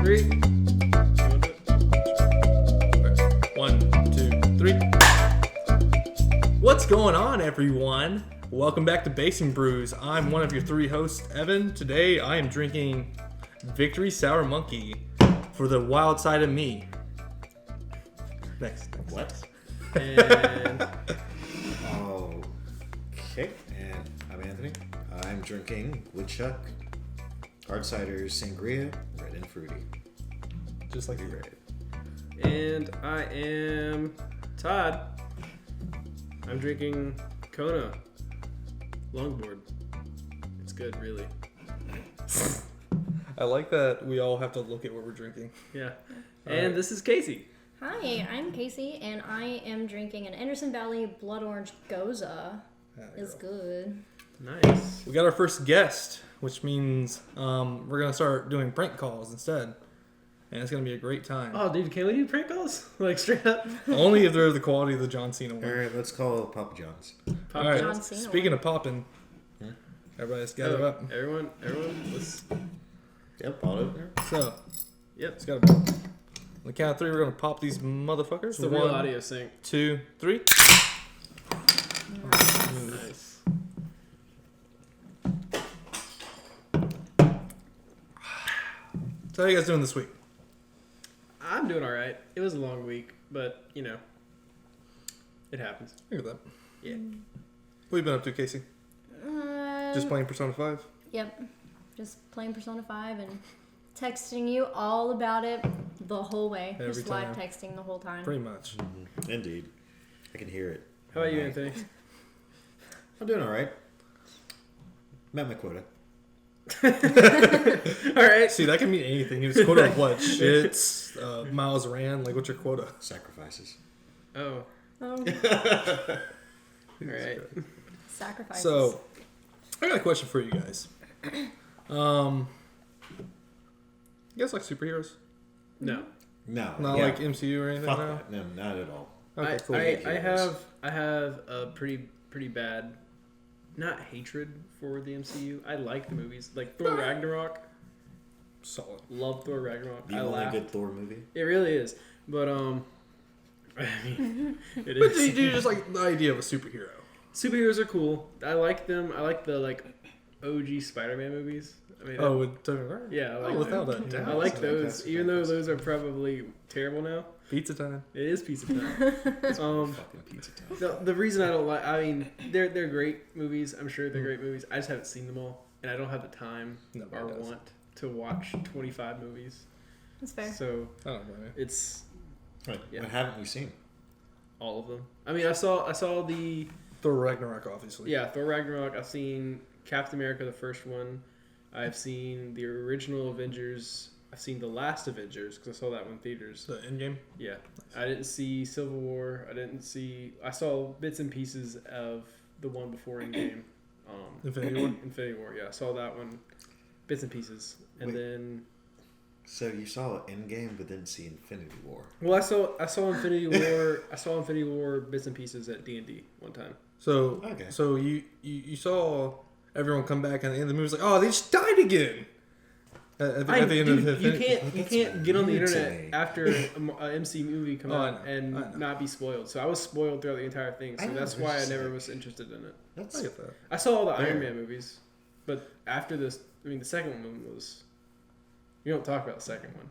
3. 1, 2, 3. What's going on, everyone? Welcome back to Basing Brews. I'm one of your 3 hosts, Evan. Today I am drinking Victory Sour Monkey for the wild side of me. Next. What? And Okay, and I'm Anthony. I'm drinking Woodchuck Hard Cider Sangria, red and fruity. Just like you read. and I am Todd. I'm drinking Kona Longboard. It's good, really. I like that we all have to look at what we're drinking. Yeah. All And right. this is Casey. Hi, I'm Casey, and I am drinking an Anderson Valley Blood Orange Gose. It's good. Nice. We got our first guest, which means we're going to start doing prank calls instead. And it's going to be a great time. Oh, dude, can we do prank calls? Like, straight up? Only if they're the quality of the John Cena one. Alright, let's call Papa John's. All right. John Cena Speaking one. of popping, everybody let's gather Oh, up. everyone, let's... Yep, all over there. So, Yep. let's go. On the count of 3, we're going to pop these motherfuckers. It's the real audio sync. 2, 3. Nice. So how you guys doing this week? I'm doing all right. It was a long week, but, you know, it happens. Look at that. Yeah. What have you been up to, Casey? Just playing Persona 5? Yep. Just playing Persona 5 and texting you all about it the whole way. Every Just time. live texting the whole time. Pretty much. Indeed. I can hear it. How about you, Alright. Anthony? I'm doing alright. Met my quota. All right. See, that can mean anything. It's quota of what? Shits, miles ran. Like, what's your quota? Sacrifices. Oh, Oh, all right. sacrifices. So, I got a question for you guys. You guys like superheroes? No. No. Not yeah. like MCU or anything? Fuck No? that. No, not at all. Okay, cool. I have a pretty bad, not hatred for the MCU. I like the movies, like Thor Ragnarok. Solid. Love Thor Ragnarok. The I only laughed. good Thor movie. It really is, but I mean, it But is. do you just like the idea of a superhero? Superheroes are cool. I like them. I like the OG Spider-Man movies. I mean, Oh, with Tobey Maguire? yeah, I like Oh, without them. a doubt. I like That's those, fantastic, even though fantastic. those are probably terrible now. Pizza time. It is pizza time. Fucking pizza time. The reason I don't like, I mean, they're great movies. I'm sure they're great movies. I just haven't seen them all, and I don't have the time Nobody or does. want to watch 25 movies. That's fair. So I don't know. it's Right. Yeah. What haven't you seen? all of them. I mean, I saw the Thor Ragnarok, obviously. Thor Ragnarok. I've seen Captain America, the first one. I've seen the original Avengers. I've seen the last Avengers because I saw that one in theaters. The Endgame? Yeah, I didn't see Civil War. I saw bits and pieces of the one before Endgame. Infinity War? Infinity War. Yeah, I saw that one, bits and pieces, and Wait. then So you saw Endgame but didn't see Infinity War. well, I saw Infinity War. I saw Infinity War bits and pieces at D&D one time. So, Okay. so you saw everyone come back and the end of the movie was like, oh, they just died again. At the end Dude, of you the can't get on the weird to internet me. after a MC movie come Oh, I out know, and I know. not be spoiled. So I was spoiled throughout the entire thing. So I know, that's it's why I just never like- was interested in it. That's I get that. I saw all the Fair. Iron Man movies, but after this, I mean, the second one was. You don't talk about the second one.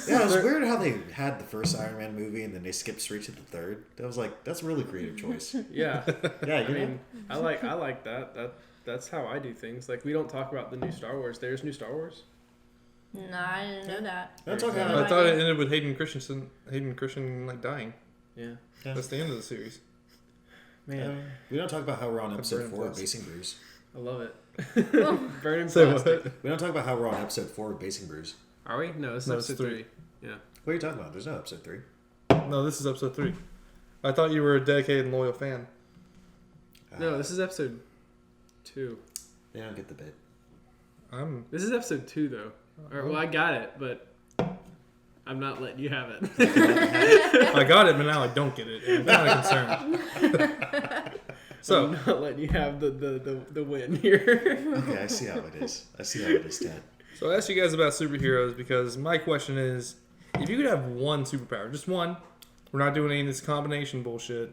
yeah. It was weird how they had the first Iron Man movie and then they skipped straight to the third. That was like that's a really creative choice. Yeah, Yeah, I you know. mean, I like that. That's how I do things. Like we don't talk about the new Star Wars. There's new Star Wars. No, I didn't know that. Don't talk No about I thought it idea. ended with Hayden Christensen like dying. Yeah, Yeah. That's the end of the series. man, We don't talk about how we're on episode Burning 4 of Plus. Basing Brews. I love it. Burning Say plastic. what? We don't talk about how we're on episode 4 of Basing Brews. Are we? No, it's No, it's episode 3. 3. Yeah. What are you talking about? There's no episode 3. No, this is episode 3. I thought you were a dedicated and loyal fan. No, this is episode 2. They don't get the bit. This is episode 2, though. Or, well, I got it, but I'm not letting you have it. I got it, but now I don't get it. I'm kind of concerned. So I'm not letting you have the win here. Okay, I see how it is. I see how it is, Ted. So I asked you guys about superheroes because my question is, if you could have one superpower, just one, we're not doing any of this combination bullshit,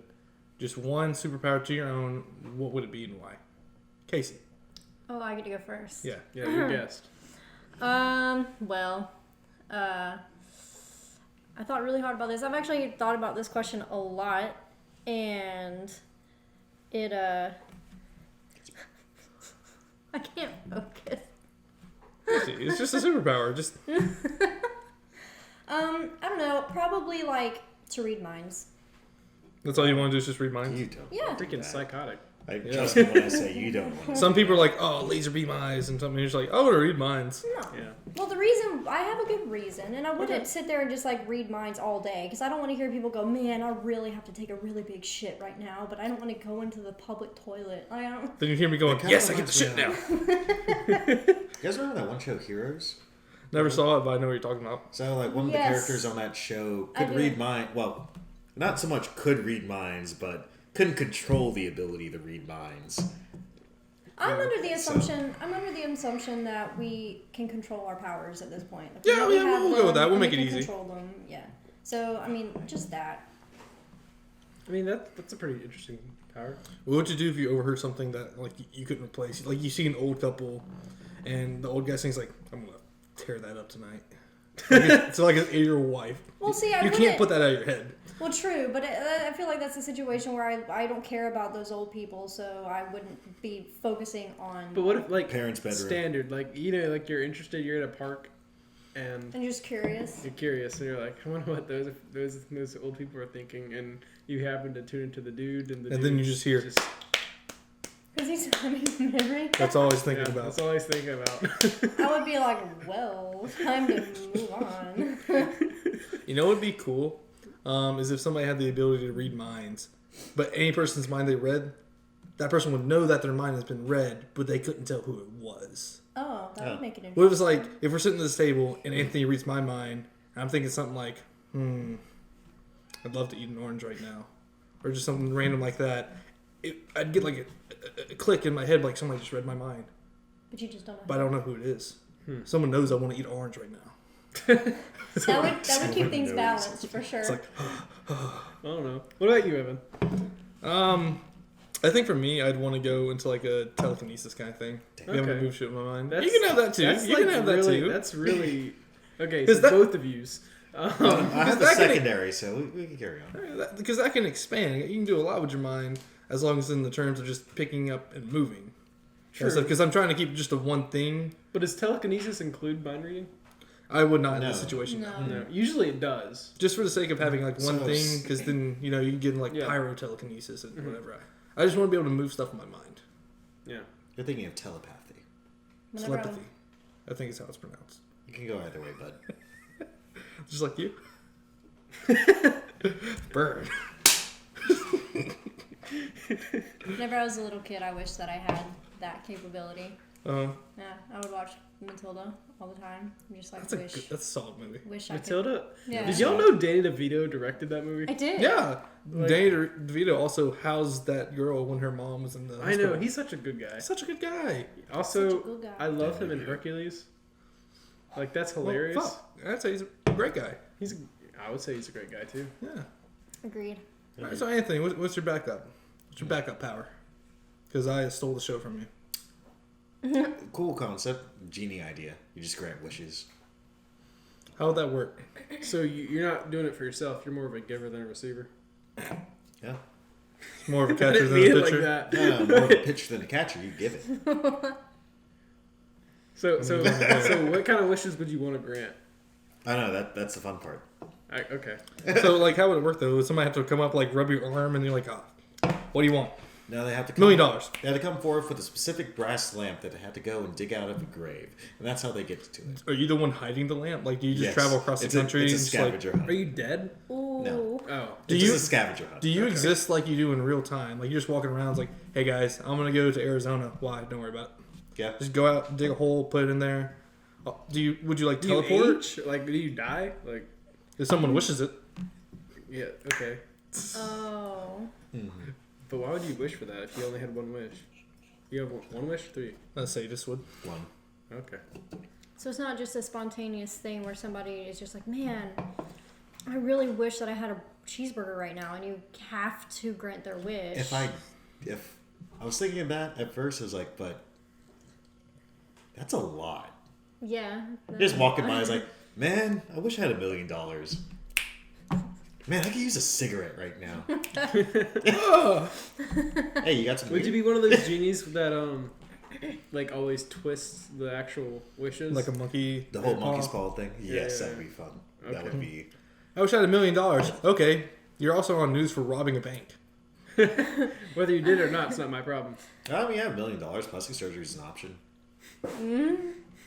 just one superpower to your own, what would it be and why? Casey. Oh, I get to go first. Yeah. Yeah, you guessed. Well, I thought really hard about this. I've actually thought about this question a lot, and it, I can't focus. It's just a superpower. Just I don't know, probably like to read minds. that's all you want to do is just read minds. You don't. Yeah. Freaking psychotic. Trust me when I say you don't want to. Some people are like, oh, laser beam eyes, and something. You're just like, oh, I want to read minds. No. Yeah. Well, the reason, I have a good reason, and I wouldn't sit there and just like read minds all day, because I don't want to hear people go, man, I really have to take a really big shit right now, but I don't want to go into the public toilet. I don't. Then you hear me going, That yes, I kinda get the shit now. You guys remember that one show, Heroes? Never saw it, but I know what you're talking about. So, like, one of the Yes. characters on that show I could do. read mind. Well, not so much could read minds, but couldn't control the ability to read minds. I'm under the assumption that we can control our powers at this point. Like, we Yeah, know we yeah, have we'll go them, with that. We'll and we make it can easy. Control them, yeah. So I mean, just that. I mean, that's a pretty interesting power. What would you do if you overheard something that like you couldn't replace? Like you see an old couple, and the old guy saying like, "I'm gonna tear that up tonight." It's like an 8-year-old wife. Well, see, I you wouldn't. can't put that out of your head. Well, true, but I feel like that's a situation where I don't care about those old people, so I wouldn't be focusing on. But what if, like, Parents' bedroom. standard, like, like you're interested, you're at a park, and I'm just curious. you're curious, and you're like, I wonder what those old people are thinking, and you happen to tune into the dude, and then you just hear- Because he's having a memory. That's all I was thinking Yeah, about. that's all I was thinking about. I would be like, well, time to move on. You know what would be cool? Is if somebody had the ability to read minds, but any person's mind they read, that person would know that their mind has been read, but they couldn't tell who it was. Oh, that would make it interesting. What if it's like, if we're sitting at this table and Anthony reads my mind, and I'm thinking something like, I'd love to eat an orange right now. Or just something random like that. I'd get like a click in my head like somebody just read my mind. But you just don't know. But I don't know who it is. Someone knows I want to eat orange right now. That would keep things knows. balanced for sure. It's like, I don't know. What about you, Evan? I think for me, I'd want to go into like a telekinesis kind of thing. Be able to Okay. move shit with my mind. That's- You can have that too. That's You can have that really, too. That's really okay. Is So that- both of yous. I have the that can- secondary, so we can carry on. Because that can expand. You can do a lot with your mind as long as in the terms of just picking up and moving. True. Because I'm trying to keep just the one thing. But does telekinesis include mind reading? I would not in No. this situation. No. No. Usually it does. Just for the sake of having like one So- thing, because then you can get like Yeah. pyro telekinesis and whatever. I just want to be able to move stuff in my mind. Yeah. You're thinking of telepathy. Whenever Telepathy. I think is how it's pronounced. You can go either way, bud. Just like you. Burn. Whenever I was a little kid, I wished that I had that capability. Yeah, I would watch Matilda all the time. I'm just like, That's a solid movie. wish I could. Matilda? Yeah. Did y'all know Danny DeVito directed that movie? I did. Yeah. Like- Danny DeVito also housed that girl when her mom was in the I know. hospital. He's such a good guy. such a good guy. Also, Such a good guy. I love him in Yeah. Hercules. Like, that's Well, hilarious. fuck. I'd say he's a great guy. I would say he's a great guy, too. Yeah. Agreed. All right, so Anthony, what's your backup? What's your backup power? Because I stole the show from you. Cool concept. Genie idea. You just grant wishes. How would that work? So you're not doing it for yourself. You're more of a giver than a receiver. Yeah. It's more of a I catcher didn't than mean a it like pitcher. that. No, more of a pitcher than a catcher. You give it. So what kind of wishes would you want to grant? I know that's the fun part. Okay. So, like, how would it work, though? Would somebody have to come up, like, rub your arm, and you're like, what do you want? Now they have to $1 come, million. They have to come forward with a specific brass lamp that they have to go and dig out of a grave, and that's how they get to it. Are you the one hiding the lamp? Like, do you just Yes. travel across the It's country? It's a and just, like, scavenger hunt. Are you dead? Ooh. No. Oh. Do It's you- just a scavenger hunt. Do you Okay. exist like you do in real time? Like, you're just walking around, it's like, hey, guys, I'm going to go to Arizona. Why? Don't worry about it. Yeah. Just go out, dig a hole, put it in there. Would you, like, Do you teleport? age? Like, do you die? Like, If someone wishes it. yeah, okay. Oh. But why would you wish for that if you only had one wish? You have one wish or three? Let's say this would. One. Okay. So it's not just a spontaneous thing where somebody is just like, man, I really wish that I had a cheeseburger right now, and you have to grant their wish. If I was thinking of that at first, I was like, but that's a lot. Yeah. Just walking by, I was like, man, I wish I had $1 million. Man, I could use a cigarette right now. Hey, you got some Would weed? you be one of those genies that like always twists the actual wishes? Like a monkey. The whole paw. monkey's paw thing? Yes, Yeah. that'd be fun. That Okay. would be... I wish I had $1 million. Okay, you're also on news for robbing a bank. Whether you did or not, it's not my problem. I mean, yeah, $1 million. Plastic surgery is an option.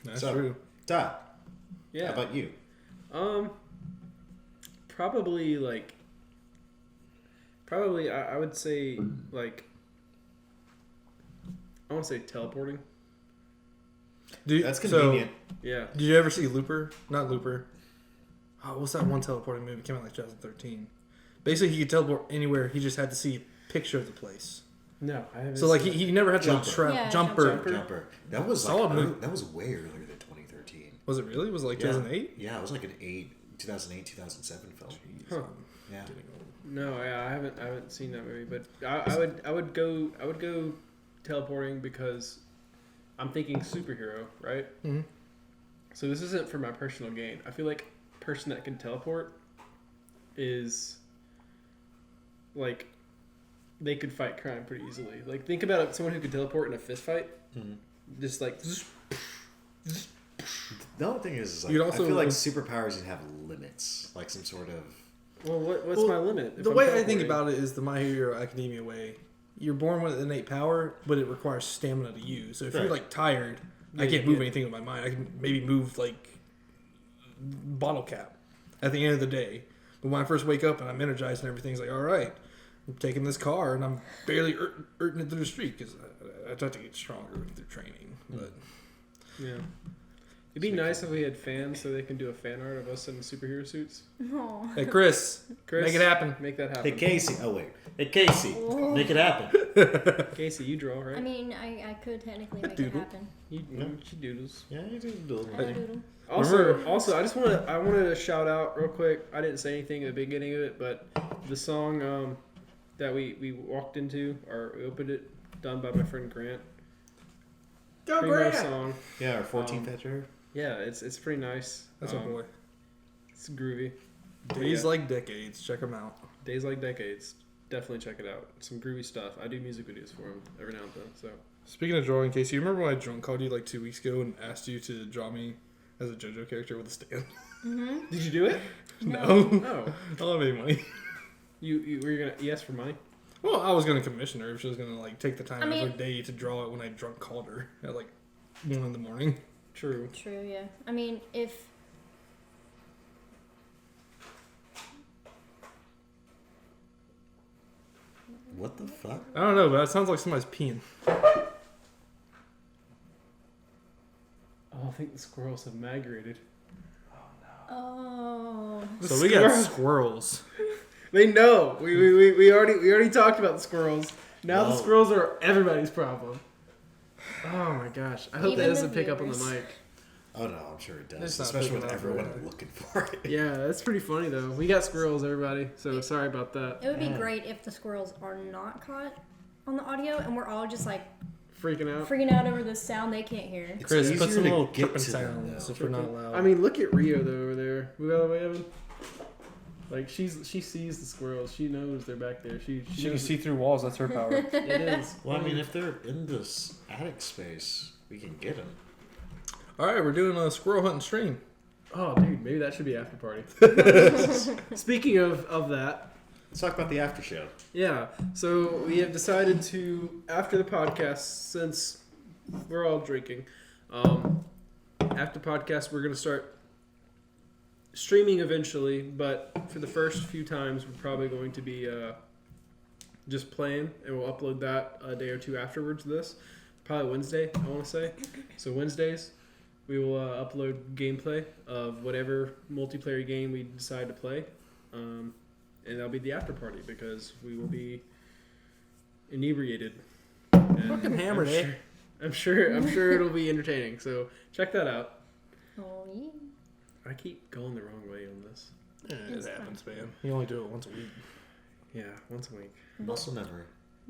That's So, true. Todd, Yeah. how about you? Probably I would say like I want to say teleporting. That's convenient. Yeah. Did you ever see Looper? Not Looper. Oh, what's that one teleporting movie? It came out like 2013. Basically, he could teleport anywhere. He just had to see a picture of the place. No, I haven't. So like seen he never had to like, Jumper. Yeah, jumper. Jumper. That was Solid like, movie. that was way earlier than 2013. Was it really? Was it like 2008? Yeah, it was like an 2008, 2007 film. Huh. Yeah. No, yeah, I haven't seen that movie, but I would go teleporting because I'm thinking superhero, right? Mm-hmm. So this isn't for my personal gain. I feel like a person that can teleport is like they could fight crime pretty easily. Like think about it, someone who could teleport in a fist fight, just like. The only thing is like, You'd also- I feel like superpowers would have limits, like some sort of. Well, what's my limit? if The I'm way I think teleporting? about it is the My Hero Academia way. You're born with innate power, but it requires stamina to use. So if you're Right. like tired, I Yeah, can't move yeah. anything with my mind. I can maybe move like bottle cap at the end of the day. But when I first wake up and I'm energized and everything's like, all right, I'm taking this car and I'm barely urting it through the street because I have to get stronger through training. But Yeah. It'd be nice if we had fans so they can do a fan art of us in superhero suits. Aw. hey, Chris, Chris, make it happen. Make that Hey happen. Casey. Oh wait. Hey Casey. Oh. Make it happen. Casey, you draw, right? I mean, I could technically make it Doodle. happen. She doodles. Yeah, you do do I doodle. Also, I wanted to shout out real quick. I didn't say anything at the beginning of it, but the song that we walked into or we opened it, done by my friend Grant. Go Pretty nice song. Yeah, our 14th etcher. Yeah, it's pretty nice. That's our boy. It's groovy. Days Yeah. like decades. Check them out. Days Like Decades. Definitely check it out. Some groovy stuff. I do music videos for him every now and then. So Speaking of drawing, Casey, you remember when I drunk called you like 2 weeks ago and asked you to draw me as a JoJo character with a stand? did you do it? No. No. I don't have any money. You were you gonna yes for money? Well, I was gonna commission her if she was gonna like take the time I mean- every day to draw it when I drunk called her at like 1 in the morning. True. True, yeah. I mean, if What the fuck? I don't know, but that sounds like somebody's peeing. Oh, I think the squirrels have migrated. oh, So we got squirrels. They know. We already talked about the squirrels. Now the Wow. squirrels are everybody's problem. Oh my gosh! I hope Even that doesn't the pick up on the viewers. mic. Oh no, I'm sure it does. It's not Especially picking with up everyone right. looking for it. Yeah, that's pretty funny though. We got squirrels, everybody. So sorry about that. it would be Yeah. great if the squirrels are not caught on the audio and we're all just like Freaking out. freaking out over the sound they can't hear. It's Chris, put easier some to little get tripping to them, sounds though. if we're not loud. I mean, look at Rio though over there. Move out of the way, Evan. Like she sees the squirrels. She knows they're back there. She can knows see through walls. That's her power. it is. Well, I mean, if they're in this attic space, we can get them. All right, we're doing a squirrel hunting stream. Oh, dude, maybe that should be after party. Speaking of that, Let's talk about the after show. yeah. So we have decided to after the podcast, since we're all drinking, after podcast we're gonna start streaming eventually. But for the first few times, we're probably going to be just playing, and we'll upload that a day or two afterwards. This probably Wednesday, I want to say. So Wednesdays. We will upload gameplay of whatever multiplayer game we decide to play, and that'll be the after party because we will be inebriated. And Fucking hammered, I'm sure it'll be entertaining. So check that out. Oh, yeah. I keep going the wrong way on this. It happens, man. You only do it once a week. Yeah, once a week. Muscle memory.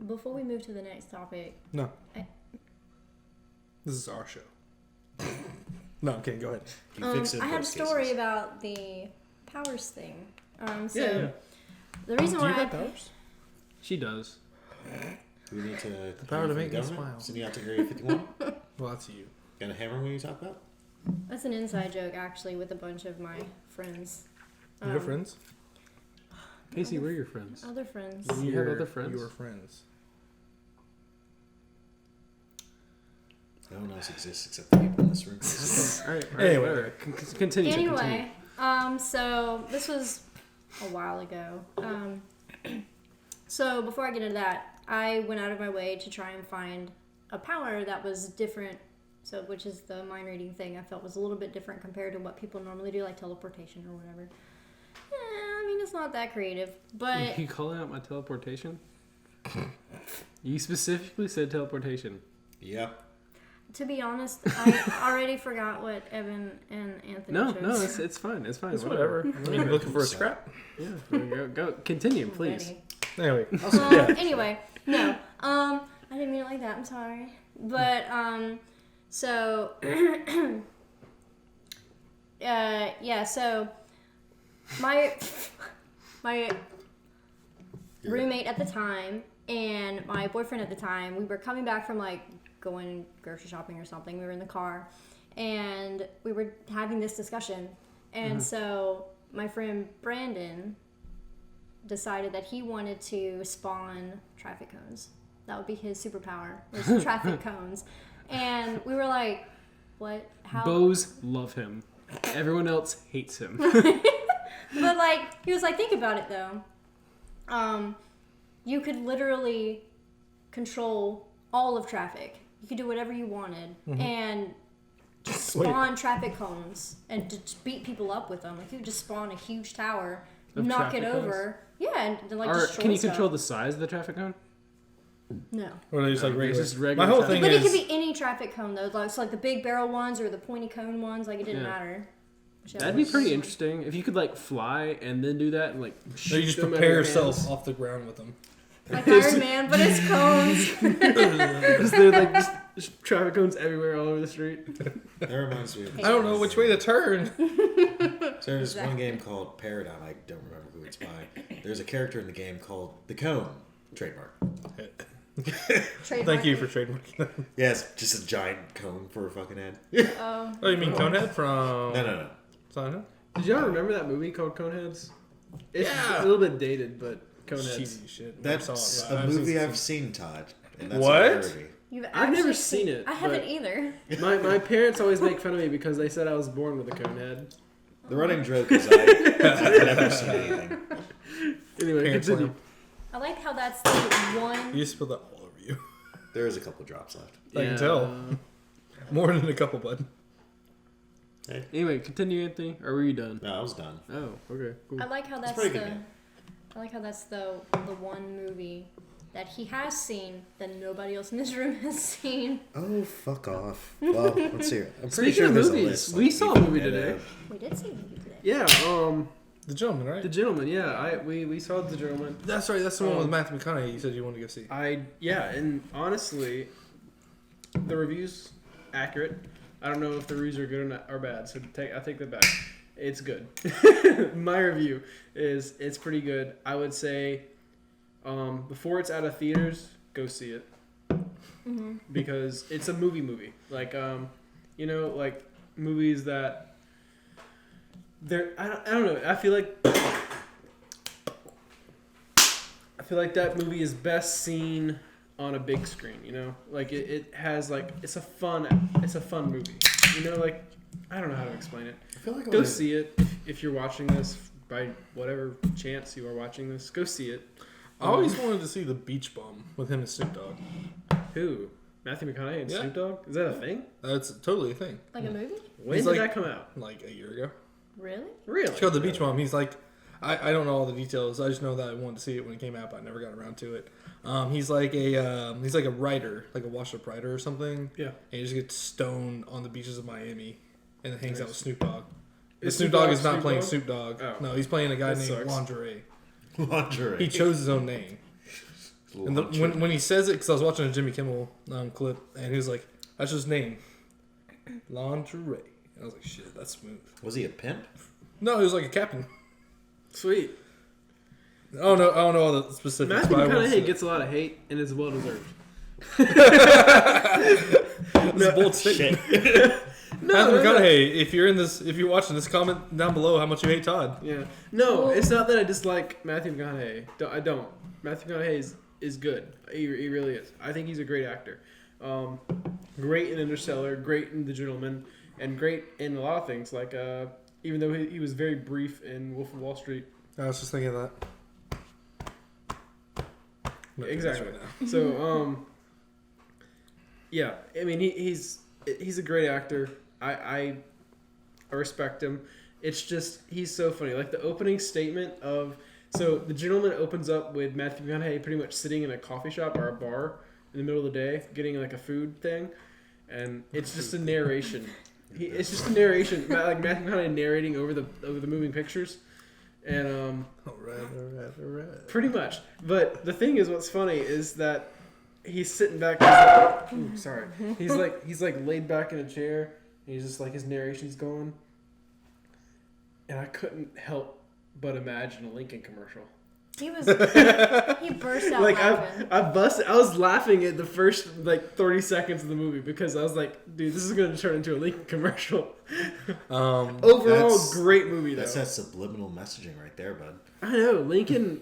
Before we move to the next topic, No. This is our show. No, I'm kidding. Go ahead. You fix it in I had a both story cases. about the powers thing. Yeah. The reason Do you why got powers? She does. We need to. The power to make me smile. Sending out to Area 51. Well, that's you. Got a hammer when you talk about? that's an inside joke actually with a bunch of my friends. Your friends? Casey, we're your friends. Other friends. You have other friends? Your friends. No one else exists except the people in this room. All right. Anyway. Anyway, continue. Anyway, so this was a while ago. So before I get into that, I went out of my way to try and find a power that was different. So, which is the mind reading thing I felt was a little bit different compared to what people normally do, like teleportation or whatever. I mean, it's not that creative, but You calling out my teleportation? You specifically said teleportation. Yep. to be honest, I already forgot what Evan and Anthony No, chose. it's fine. It's fine. It's whatever. I mean, looking for a scrap. Yeah, there you go. Continue, please. Anyway. Anyway, no. I didn't mean it like that. I'm sorry. But so yeah. So my roommate at the time and my boyfriend at the time, we were coming back from like going grocery shopping or something. We were in the car and we were having this discussion. And so my friend Brandon decided that he wanted to spawn traffic cones. That would be his superpower, was traffic cones. And we were like, what? How? Bows love him. Everyone else hates him. But like, he was like, think about it though. You could literally control all of traffic. You could do whatever you wanted and just spawn traffic cones and just beat people up with them. Like you could just spawn a huge tower, Of knock it traffic over. Yeah, and then like Or destroy can you stuff. control the size of the traffic cone? No. Or they just like It's regular. just regular My whole traffic. thing But it is could be any traffic cone though. Like, so like the big barrel ones or the pointy cone ones. Like it didn't Yeah. matter. Whichever That'd be one. pretty interesting if you could like fly and then do that and like no, shoot you just them out of prepare your yourself hands. off the ground with them. Like Iron Man, but it's cones. Because they're like just traffic cones everywhere all over the street. That reminds me of I don't know which way to turn. So there's one game called Paradigm. I don't remember who it's by. There's a character in the game called the Cone. Trademark. Thank you for trademarking that. Yes, just a giant cone for a fucking head. Oh. Oh, you mean Conehead from No. Silent Did y'all remember that movie called Coneheads? It's Yeah. a little bit dated, but Hill? Coneheads. Cheesy shit. Never That's saw it. a movie I've seen, Todd. And that's What? a rarity. You've I've never actually seen it, I haven't but- either. My parents always make fun of me because they said I was born with a cone head. The running joke is I've never seen anything. Anyway, Parents continue. laugh. I like how that's the one. You spilled that all over you. There is a couple drops left. I can tell. More than a couple, bud. Hey. Anyway, continue, Anthony. Or were you done? No, I was done. Oh, okay, cool. I like how that's pretty the. good, man. I like how that's the one movie that he has seen that nobody else in this room has seen. Oh, fuck off. Well, let's see. I'm pretty Speaking sure of there's movies, a list. we saw a movie and, today. We did see a movie today. Yeah, The Gentleman, right? The Gentleman. Yeah, we saw The Gentleman. That's right. That's the one with Matthew McConaughey. You said you wanted to go see. And honestly, the reviews accurate. I don't know if the reviews are good or not or bad, so I take that back. It's good. My review is it's pretty good. I would say before it's out of theaters, go see it because it's a movie. Like like movies that they're I don't know. I feel like that movie is best seen on a big screen, like it has like it's a fun movie, like I don't know how to explain it. I feel like Go see it if you're watching this by whatever chance you are watching this. Go see it. I always wanted to see The Beach Bum with him and Snoop Dogg. Who? Matthew McConaughey and Yeah. Snoop Dogg? Is that a thing? That's totally a thing. Like a movie? When He's did like- that come out? Like a year ago. Really? Really? It's called The Beach Bum. He's like, I don't know all the details. I just know that I wanted to see it when it came out, but I never got around to it. He's like a writer, like a washed-up writer or something. Yeah. And he just gets stoned on the beaches of Miami and it hangs out with Snoop Dogg. Is Snoop Snoop Dogg Dogg is not Snoop playing Dogg? Snoop Dogg. Oh. No, he's playing a guy That named sucks. Lingerie. Lingerie. He chose his own name. And when he says it, because I was watching a Jimmy Kimmel clip, and he was like, "That's his name, Lingerie." And I was like, "Shit, that's smooth." Was he a pimp? No, he was like a captain. Sweet. I don't know all the specifics. Matthew but I will say- McConaughey gets a lot of hate, and it's well deserved. That's a bold statement. Matthew McConaughey, if you're watching this, comment down below how much you hate Todd. Yeah. No, it's not that I dislike Matthew McConaughey. I don't. Matthew McConaughey is good. He really is. I think he's a great actor. Great in Interstellar, great in The Gentleman, and great in a lot of things. Like, even though he was very brief in Wolf of Wall Street. I was just thinking of that. Exactly. Right now. So, yeah. I mean, he's a great actor. I respect him. It's just he's so funny. Like the opening statement of The Gentleman opens up with Matthew McConaughey pretty much sitting in a coffee shop or a bar in the middle of the day, getting like a food thing, and it's just a narration. It's just a narration, like Matthew McConaughey narrating over the moving pictures, and All right. pretty much. But the thing is, what's funny is that he's sitting back. He's like, ooh, sorry. He's like laid back in a chair. And he's just like his narration's going, and I couldn't help but imagine a Lincoln commercial. He burst out Like laughing. I was laughing at the first like 30 seconds of the movie because I was like, dude, this is gonna turn into a Lincoln commercial. Overall, That's- great movie though. That's that subliminal messaging right there, bud. I know Lincoln.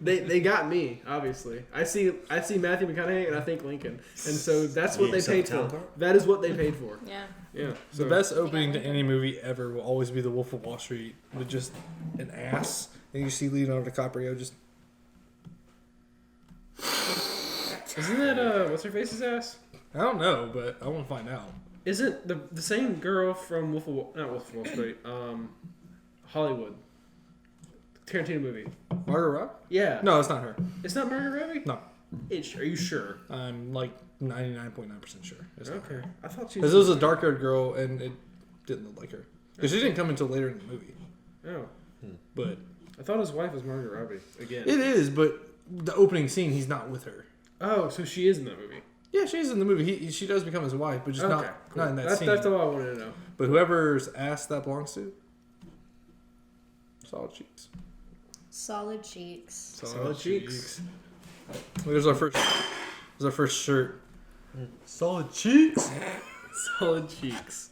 They got me, obviously. I see Matthew McConaughey and I think Lincoln, and so that's what they paid for. That is what they paid for. Yeah. Yeah. The best opening to any movie ever will always be The Wolf of Wall Street with just an ass, and you see Leonardo DiCaprio just. Isn't that what's her face's ass? I don't know, but I want to find out. Isn't the same girl from not Wolf of Wall Street, Hollywood, Tarantino movie? Margot Robbie? Yeah. No, it's not her. It's not Margot Robbie. No, Are you sure? I'm like 99.9% sure. It's not her. Okay. I thought she Because it was a dark-haired girl, and it didn't look like her. Because she didn't come until later in the movie. Oh, But I thought his wife was Margot Robbie again. it is. But the opening scene, he's not with her. Oh, so she is in that movie. Yeah, she's in the movie. She does become his wife, but just Okay, not cool. in that scene. That's all I wanted to know. But whoever's ass that belongs to, solid cheeks. Solid cheeks. Solid cheeks. There's our first shirt. Solid cheeks. Solid cheeks.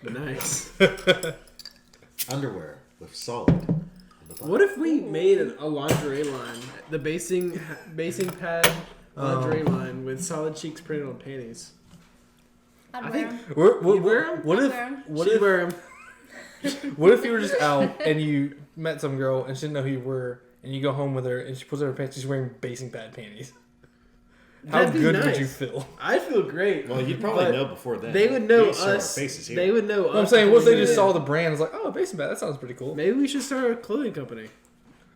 Nice. Underwear with solid. on the bottom. What if we made a lingerie line, the Basingpad lingerie line with solid cheeks printed on panties? I'd I wear think 'em. You wear 'em? What I'd if wear 'em. She'd wear 'em. what if you were just out and you met some girl and she didn't know who you were, and you go home with her and she pulls out her pants, she's wearing Basingpad panties? How That'd be good nice. would you feel? I feel great. Well, you'd probably But know before then. They would know We saw our us. faces here. They would know us. I'm saying, what if they just Yeah. saw the brand and was like, oh, Basingpad, that sounds pretty cool. Maybe we should start a clothing company.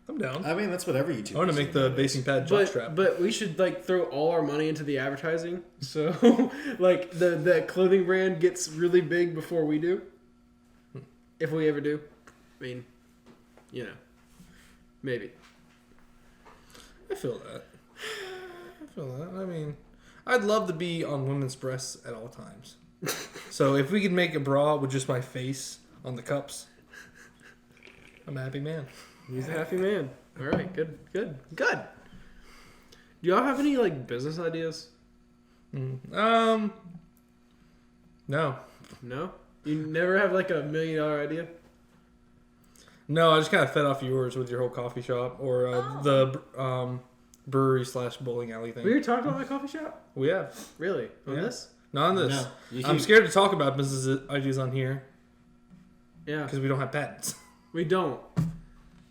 I'm down. I mean, that's what every YouTuber. I want to make the Basingpad jockstrap. But we should like throw all our money into the advertising. So like the clothing brand gets really big before we do. If we ever do. I mean, maybe. I feel that. I mean, I'd love to be on women's breasts at all times. So if we could make a bra with just my face on the cups, I'm a happy man. He's a happy man. All right, good. Do y'all have any like business ideas? No. No. You never have like $1 million idea? No, I just kind of fed off yours with your whole coffee shop or the brewery / bowling alley thing. We were talking about my coffee shop? We have. Really? On Yeah. this? Not on this. No, you I'm keep- scared to talk about business ideas on here Yeah. because we don't have patents. We don't.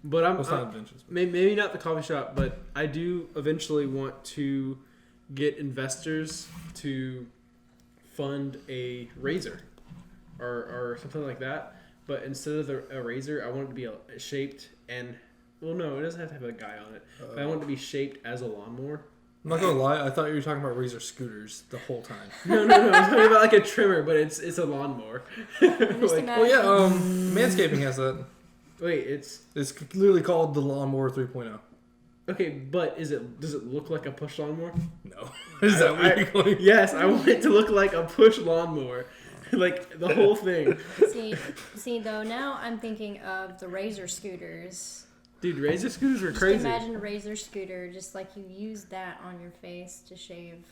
But Well, it's not inventions. maybe not the coffee shop, but I do eventually want to get investors to fund a razor or something like that. But instead of a razor, I want it to be shaped and, well, no, it doesn't have to have a guy on it. But I want it to be shaped as a lawnmower. I'm not gonna lie, I thought you were talking about razor scooters the whole time. No. I'm talking about like a trimmer, but it's a lawnmower. Just Like, Well, yeah, Manscaping has that. wait, it's It's literally called the Lawnmower 3.0. okay, but does it look like a push lawnmower? No. Is that what you're going? Yes, I want it to look like a push lawnmower, like the whole thing. See, though, now I'm thinking of the razor scooters. Dude, razor scooters were Just crazy. imagine a razor scooter, just like you use that on your face to shave.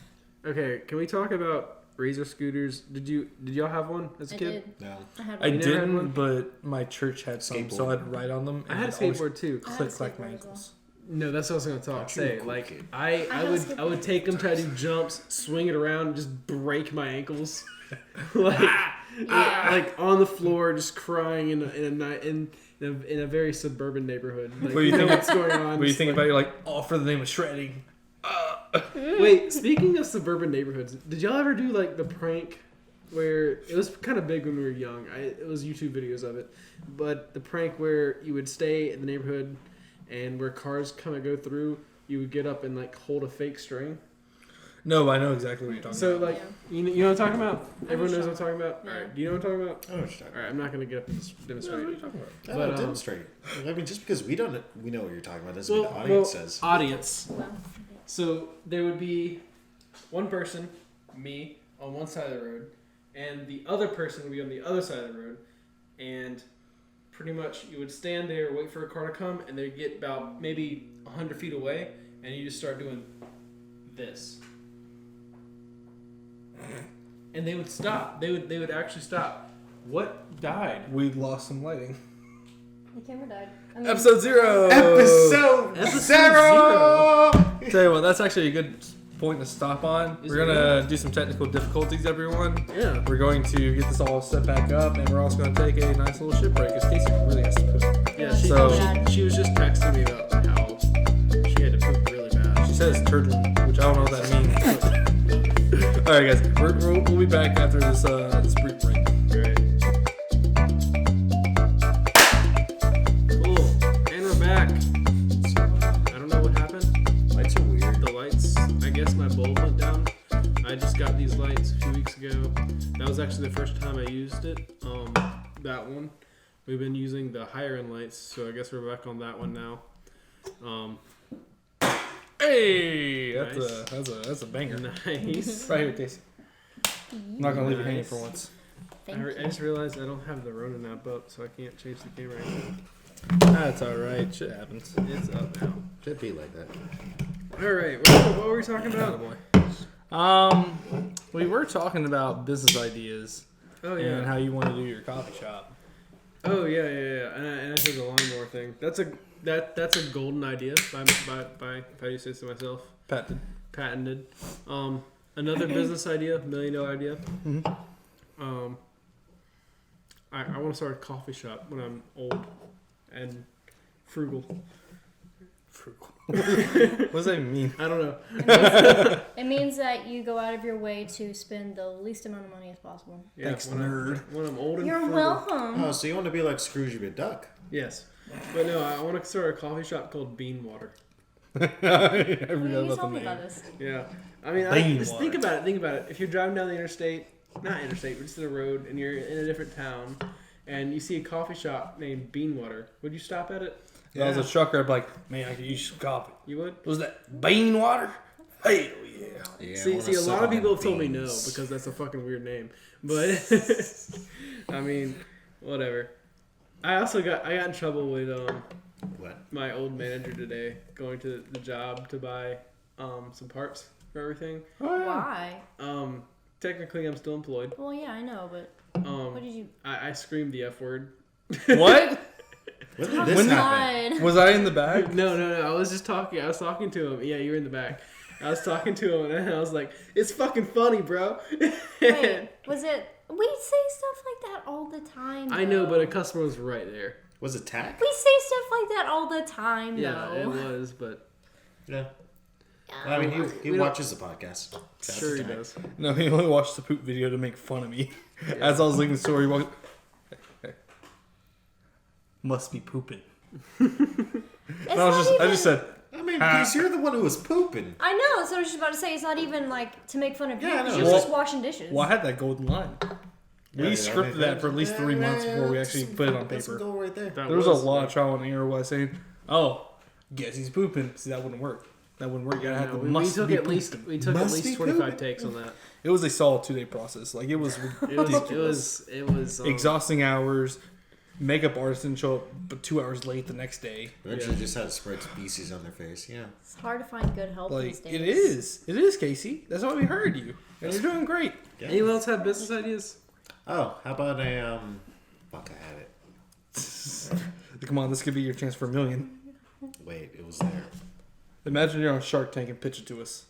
Okay, can we talk about razor scooters? Did y'all have one as a I kid? did. No. I had I one. never had one? didn't, but my church had some, so Skateboard. I'd ride on them. I had a it'd always skateboard too. I had a Click like my skateboard as well. ankles. No, that's what I was gonna Thought you were a say. cool Like kid. I had a would skateboard. take them, try to do jumps, swing it around, and just break my ankles, like like on the floor, just crying in a very suburban neighborhood. Like, What do you know think- what's going on? What do you just think like- about? You're like, all for the name of shredding. Wait, speaking of suburban neighborhoods, did y'all ever do like the prank where it was kind of big when we were young? It was YouTube videos of it, but the prank where you would stay in the neighborhood and where cars kind of go through, you would get up and like hold a fake string. No, but I know exactly what you're talking So about. like you know what I'm talking about? Everyone knows what I'm talking about. Yeah. All right, do you know what I'm talking about? I know what you're talking All right, I'm not gonna get up and just Yeah, what demonstrate. are you talking about? about. But, Oh, demonstrate. I mean, just because we know what you're talking about doesn't mean the audience says. Audience. Well, So there would be one person, me, on one side of the road, and the other person would be on the other side of the road, and pretty much you would stand there, wait for a car to come, and they'd get about maybe 100 feet away, and you just start doing this. And they would stop. They would actually stop. What died? We lost some lighting. the camera died. I mean, Episode 0! Episode zero. Tell you what, that's actually a good point to stop on. Is We're it gonna do some technical difficulties, everyone. Yeah. We're going to get this all set back up, and we're also going to take a nice little ship break because Casey really has to poop. Yeah, So- she was just texting me about how she had to poop really bad. She says turtling, which I don't know what that means. All right, guys, we'll be back after this brief break. Alright. Cool. And we're back. I don't know what happened. Lights are weird. The lights, I guess my bulb went down. I just got these lights a few weeks ago. That was actually the first time I used it. That one. We've been using the higher end lights, so I guess we're back on that one now. Hey, Nice. that's a banger. Nice. Right here, Casey. I'm not gonna leave you hanging for once. Thank I you. just realized I don't have the Ronin app up, so I can't change the camera angle. That's all right. Shit happens. It's up now. Should be like that. Alright, what were we talking about? We were talking about business ideas Oh, and yeah. how you want to do your coffee shop. Oh yeah. And I said the lawnmower thing. That's a golden idea by if I do say so myself. Patented. Another business idea, $1 million idea. Mm-hmm. I want to start a coffee shop when I'm old and frugal. What does that mean? I don't know. It means that you go out of your way to spend the least amount of money as possible. Yeah, Thanks, when nerd. when I'm old and You're frugal. welcome. Oh, so you want to be like Scrooge McDuck? Yes, but no, I want to start a coffee shop called Bean Water. I forgot You about the told me name. about this. Yeah, I mean, Bean just Water. think about it. If you're driving down the interstate, not interstate, but just the road, and you're in a different town, and you see a coffee shop named Bean Water, would you stop at it? If I was a trucker, I'd be like, man, I could use some coffee. You would? Was that bean water? Hell yeah. Yeah. I See, wanna a lot suck of people on have told me no beans. because that's a fucking weird name. But I mean, whatever. I got in trouble with What? my old manager today going to the job to buy some parts for everything. Why? Technically, I'm still employed. Well, yeah, I know, but what did you? I screamed the F word. What? When did this happen? God. Was I in the bag? No. I was just talking. I was talking to him. Yeah, you were in the back. I was talking to him, and I was like, "It's fucking funny, bro." Wait, was it? We say stuff like that all the time. I know, though. but a customer was right there. Was it tack? We say stuff like that all the time, Yeah, though. it was, but Yeah. I mean, he We don't- watches the podcast. That's sure he a tack. does. No, he only watched the poop video to make fun of me. As I was leaving the store, he walked. Hey. Must be pooping. It's I just said, I mean, mean, because you're the one who was pooping. I know. So I was just about to say it's not even like to make fun of you. Yeah, I Because know. you're just washing dishes. Well, I had that golden line. We scripted that for at least 3 months before we actually put it on That's some paper. goal right there. There was a lot of trial and error while saying, "Oh, guess he's pooping." See, that wouldn't work. That wouldn't work. You gotta have the we must took be at least pooping. we took at Must least be 25 pooping. takes on that. It was a solid 2-day process. Like it was ridiculous. It was Exhausting hours. Makeup artist didn't show up but 2 hours late the next day. Eventually, just had to spread species on their face. Yeah. It's hard to find good help Like these days. it is, Casey. That's why we hired you, and you're doing great. Yeah. Anyone else have business ideas? Oh, how about a Fuck, I had it. Come on, this could be your chance for $1 million. Wait, it was there. Imagine you're on Shark Tank and pitch it to us.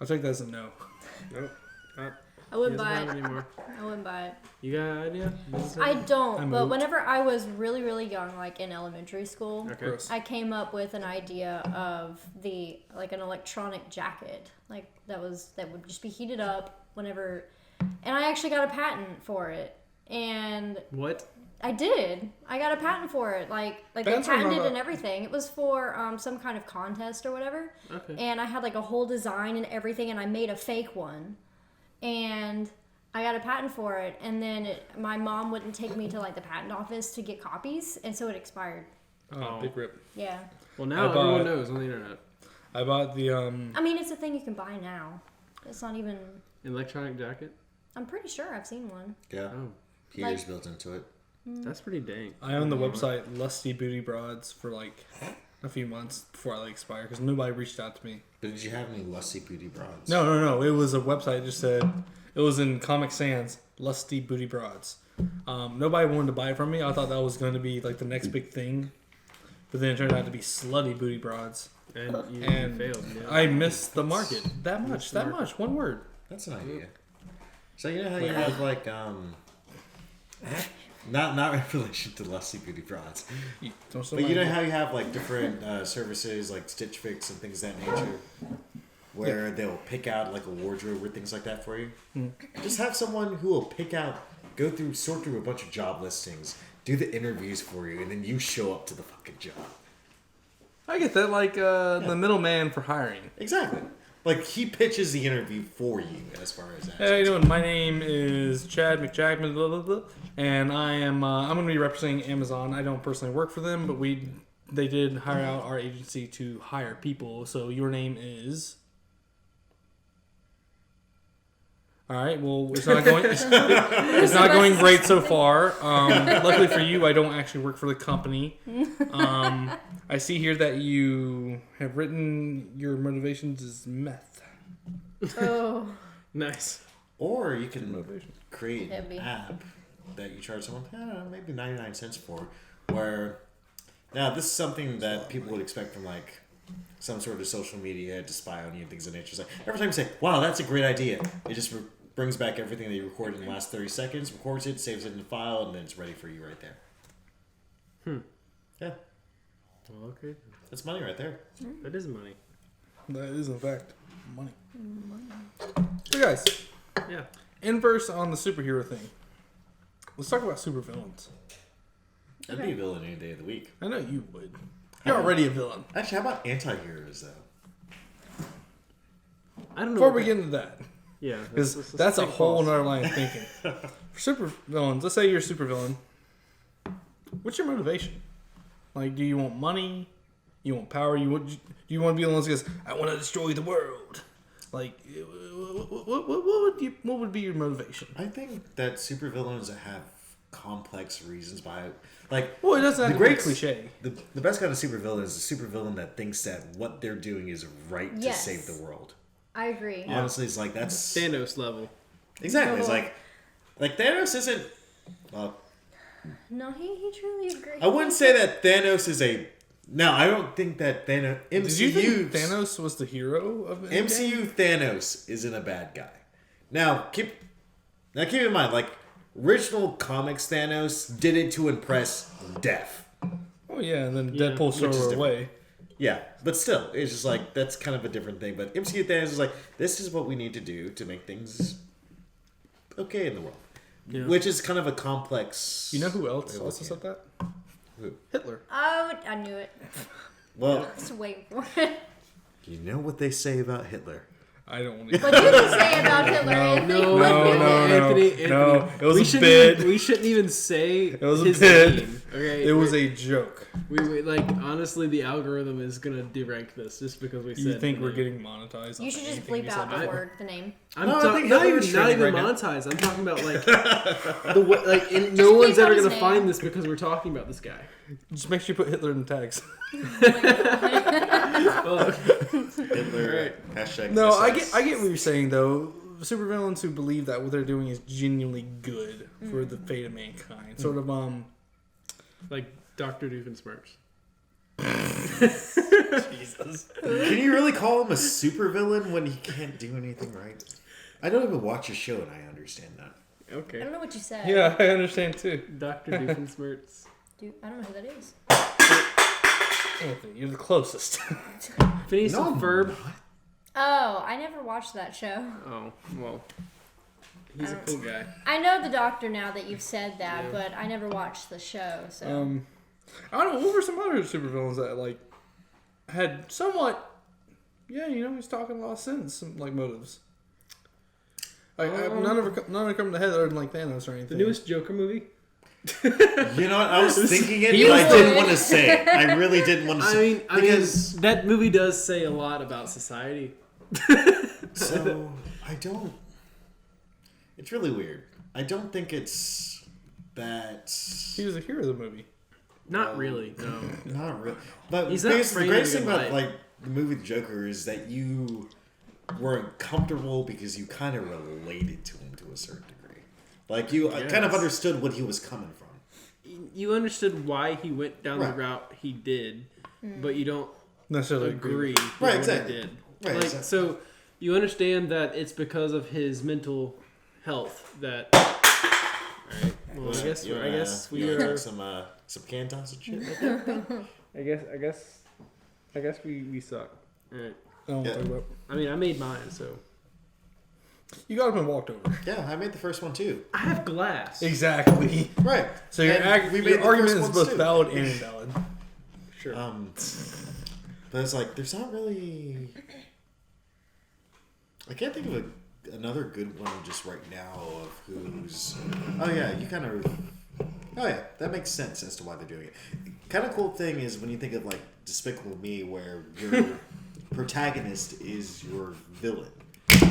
I'll take that as a no. Nope. I wouldn't He buy doesn't have it. anymore. I wouldn't buy it. You got an idea? Business I idea? don't. I But moved. whenever I was really, really young, like in elementary school, Okay. Gross. I came up with an idea of an electronic jacket, like that would just be heated up whenever, and I actually got a patent for it, and What? I did. I got a patent for it, like they Patents are not patented a- and everything. It was for some kind of contest or whatever, Okay. and I had like a whole design and everything, and I made a fake one, and I got a patent for it, and then my mom wouldn't take me to like the patent office to get copies, and so it expired. Oh, big rip. Yeah. Well, now I bought- everyone knows on the internet. I bought the I mean, it's a thing you can buy now. It's not even. Electronic jacket? I'm pretty sure I've seen one. Yeah. Oh, Heaters Like- built into it. that's pretty dang. I owned the website Lusty Booty Broads for like a few months before I like expired because nobody reached out to me. But did you have any lusty booty broads? No. It was a website that just said it was in Comic Sans Lusty Booty Broads. Nobody wanted to buy it from me. I thought that was going to be like the next big thing, but then it turned out to be Slutty Booty Broads. And you And failed. Yeah. I missed the market that much. Missed the That market. much. One word. That's an idea. So you know how you have like not in relation to lusty booty broads, Don't but you know how you have like different services like Stitch Fix and things of that nature, where they'll pick out like a wardrobe or things like that for you. Just have someone who will sort through a bunch of job listings, do the interviews for you, and then you show up to the fucking job. I get that. Like the middleman for hiring. Exactly. Like he pitches the interview for you as far as that. Hey, how you doing? My name is Chad McJackman, blah, blah, blah, and I am I'm going to be representing Amazon. I don't personally work for them, but they did hire out our agency to hire people. So your name is. All right. Well, it's not going. It's not going great so far. Luckily for you, I don't actually work for the company. I see here that you have written your motivations is meth. Oh. Nice. Or you can Motivation. create Heavy. an app that you charge someone, I don't know, maybe 99 cents for, where now this is something that people would expect from like some sort of social media to spy on you and things of nature. It's like every time you say, "Wow, that's a great idea," it just brings back everything that you recorded in the last 30 seconds, records it, saves it in the file, and then it's ready for you right there. Yeah, Well, okay. that's money right there. That is money. That is in fact money. So guys, Yeah. inverse on the superhero thing. Let's talk about supervillains. I'd be a villain any day of the week. I know you would. You're already a villain. Actually, how about anti-heroes though? I don't know. Before what we that- get into that, Yeah. because that's a take whole pause. nother line of thinking. For supervillains, let's say you're a supervillain. What's your motivation? Like, do you want money? You want power? Do you want to be the one that goes, "I want to destroy the world"? Like, what would be your motivation? I think that supervillains that have complex reasons by it, like Well, it doesn't have The to be great- cliche. the best kind of supervillain is a supervillain that thinks that what they're doing is right to Yes. save the world. I agree. Honestly, it's like that's Thanos level. exactly. It's like Thanos isn't. Well, No, he truly agrees. I wouldn't say that Thanos is a. No, I don't think that Thanos. Did you think Thanos was the hero of Endgame? MCU Thanos isn't a bad guy. Now keep in mind, like original comics Thanos did it to impress Death. Oh yeah, and then Yeah, Deadpool which stole is her different. away. Yeah, but still, it's just like that's kind of a different thing. But MCU Thanos is like, this is what we need to do to make things okay in the world, Yeah. which is kind of a complex. You know who else way of also looking said that? Hitler. Oh, I knew it. Well, Just waiting for it. you know what they say about Hitler. I don't want to. What did you say about Hitler, Anthony? No, Anthony. No, it was we a shouldn't bid. Even, we shouldn't even say It was a his bid. name. Okay, It was a joke. we like honestly, the algorithm is gonna derank this just because we said. You think the we're name. getting monetized? You on should just anything bleep you out said? the word, the name. I'm No, I not think even Hitler's not trending even right now. monetized. I'm talking about like the way, like and no one's bleep out ever his gonna name. find this because we're talking about this guy. Just make sure you put Hitler in the tags. Well, Hitler. Alright. Hashtag No, I SS. get what you're saying though. Supervillains who believe that what they're doing is genuinely good for the fate of mankind. Sort of like Dr. Doofenshmirtz. Jesus. Can you really call him a supervillain when he can't do anything right? I don't even watch a show and I understand that. I Okay, don't know what you said. Yeah, I understand too. Dr. Doofenshmirtz. Dude, I don't know who that is. Anthony, you're the closest. Phineas No, and I'm Ferb. not. Oh, I never watched that show. Oh well, he's a cool guy. I know the Doctor now that you've said that, Yeah. but I never watched the show. So I don't know. What were some other supervillains that like had somewhat? Yeah, he's talking a lot of sense, some like motives. Like none of them come to head other than like Thanos or anything. The newest Joker movie. You know what? I was thinking it, He but was I didn't the- want to say it. I really didn't want to say it. Because that movie does say a lot about society. so I don't. It's really weird. I don't think it's that. He was a hero of the movie. Not really, no. Not really. But He's not the framed greatest in a thing good about light. like the movie The Joker is that you weren't comfortable because you kind of related to him to a certain degree. Like you kind of Yes. understood what he was coming from. You understood why he went down the Right. route he did, but you don't Necessarily agree agree. with Right, what exactly. he did. Right, Like, exactly. so you understand that it's because of his mental health that. Alright, well, I guess we you are. drink some can toss and shit. Right there? I guess we suck. Alright. I don't want to Yeah. talk about. I mean, I made mine, so You got up and walked over. Yeah, I made the first one too. I have glass. Exactly. Right. So your, And we made your the argument first is ones, both too. valid and invalid. Sure. But it's like there's not really. I can't think of another good one just right now of who's. Oh yeah, you kind of. Oh yeah, that makes sense as to why they're doing it. Kind of cool thing is when you think of like Despicable Me, where your protagonist is your villain.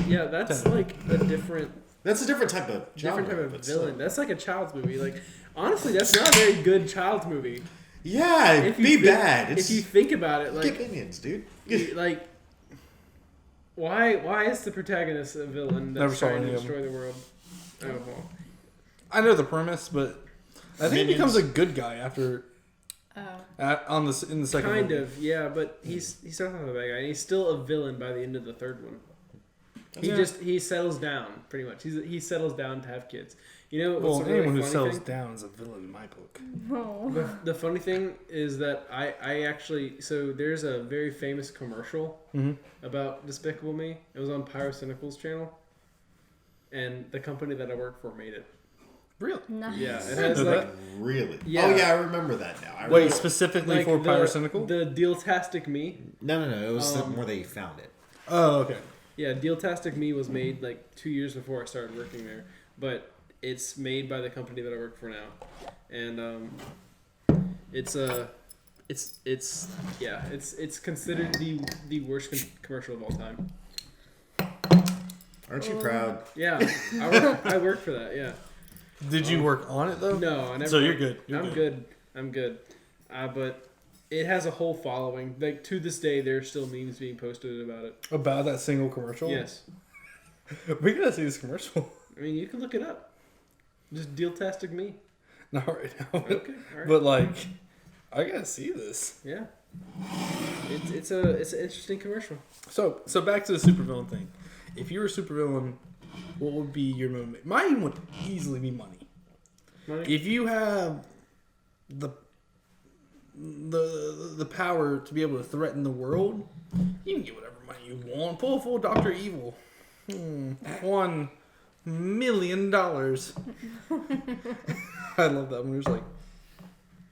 Yeah, that's like a different That's a different type of genre, type but of still. villain. That's like a child's movie. Like honestly, that's not a very good child's movie. Yeah, If you be think- bad. It's If you think about it, get like minions, dude. like why is the protagonist a villain Never that's saw trying to any of them. destroy the world? Oh well. I know the premise, but I think he Minions. becomes a good guy after oh, in the second Kind movie. of, yeah, but he starts off a bad guy, and he's still a villain by the end of the third one. Yeah. He settles down pretty much. He settles down to have kids. You know, what's Well, a really anyone who funny settles thing? down is a villain in my book. no. The funny thing is that I actually so there's a very famous commercial about Despicable Me. It was on Pyrocynical's channel, and the company that I work for made it. Really? Nice. Yeah, it I has know like that. Really? Yeah. Oh yeah, I remember that now. Wait, specifically like for the, Pyrocynical? the Dealtastic Me. No. It was more they found it. Oh, okay. Yeah, Dealtastic Me was made like 2 years before I started working there, but it's made by the company that I work for now, and it's considered the worst commercial of all time. Aren't you proud? Yeah, I work for that. Yeah, Did you work on it though? no, I never. So you're good. You're I'm good. But it has a whole following. Like to this day, there's still memes being posted about it. About that single commercial? Yes, We gotta see this commercial. I mean you can look it up. Just Dealtastic Me. Not right now. Okay, all right. But like, I gotta see this. Yeah, it's an interesting commercial. So back to the supervillain thing. If you were a supervillain, what would be your motivation? Mine would easily be money. Money? If you have the power to be able to threaten the world, you can get whatever money you want. Pull a full Dr. Evil. $1 million. I love that when there's like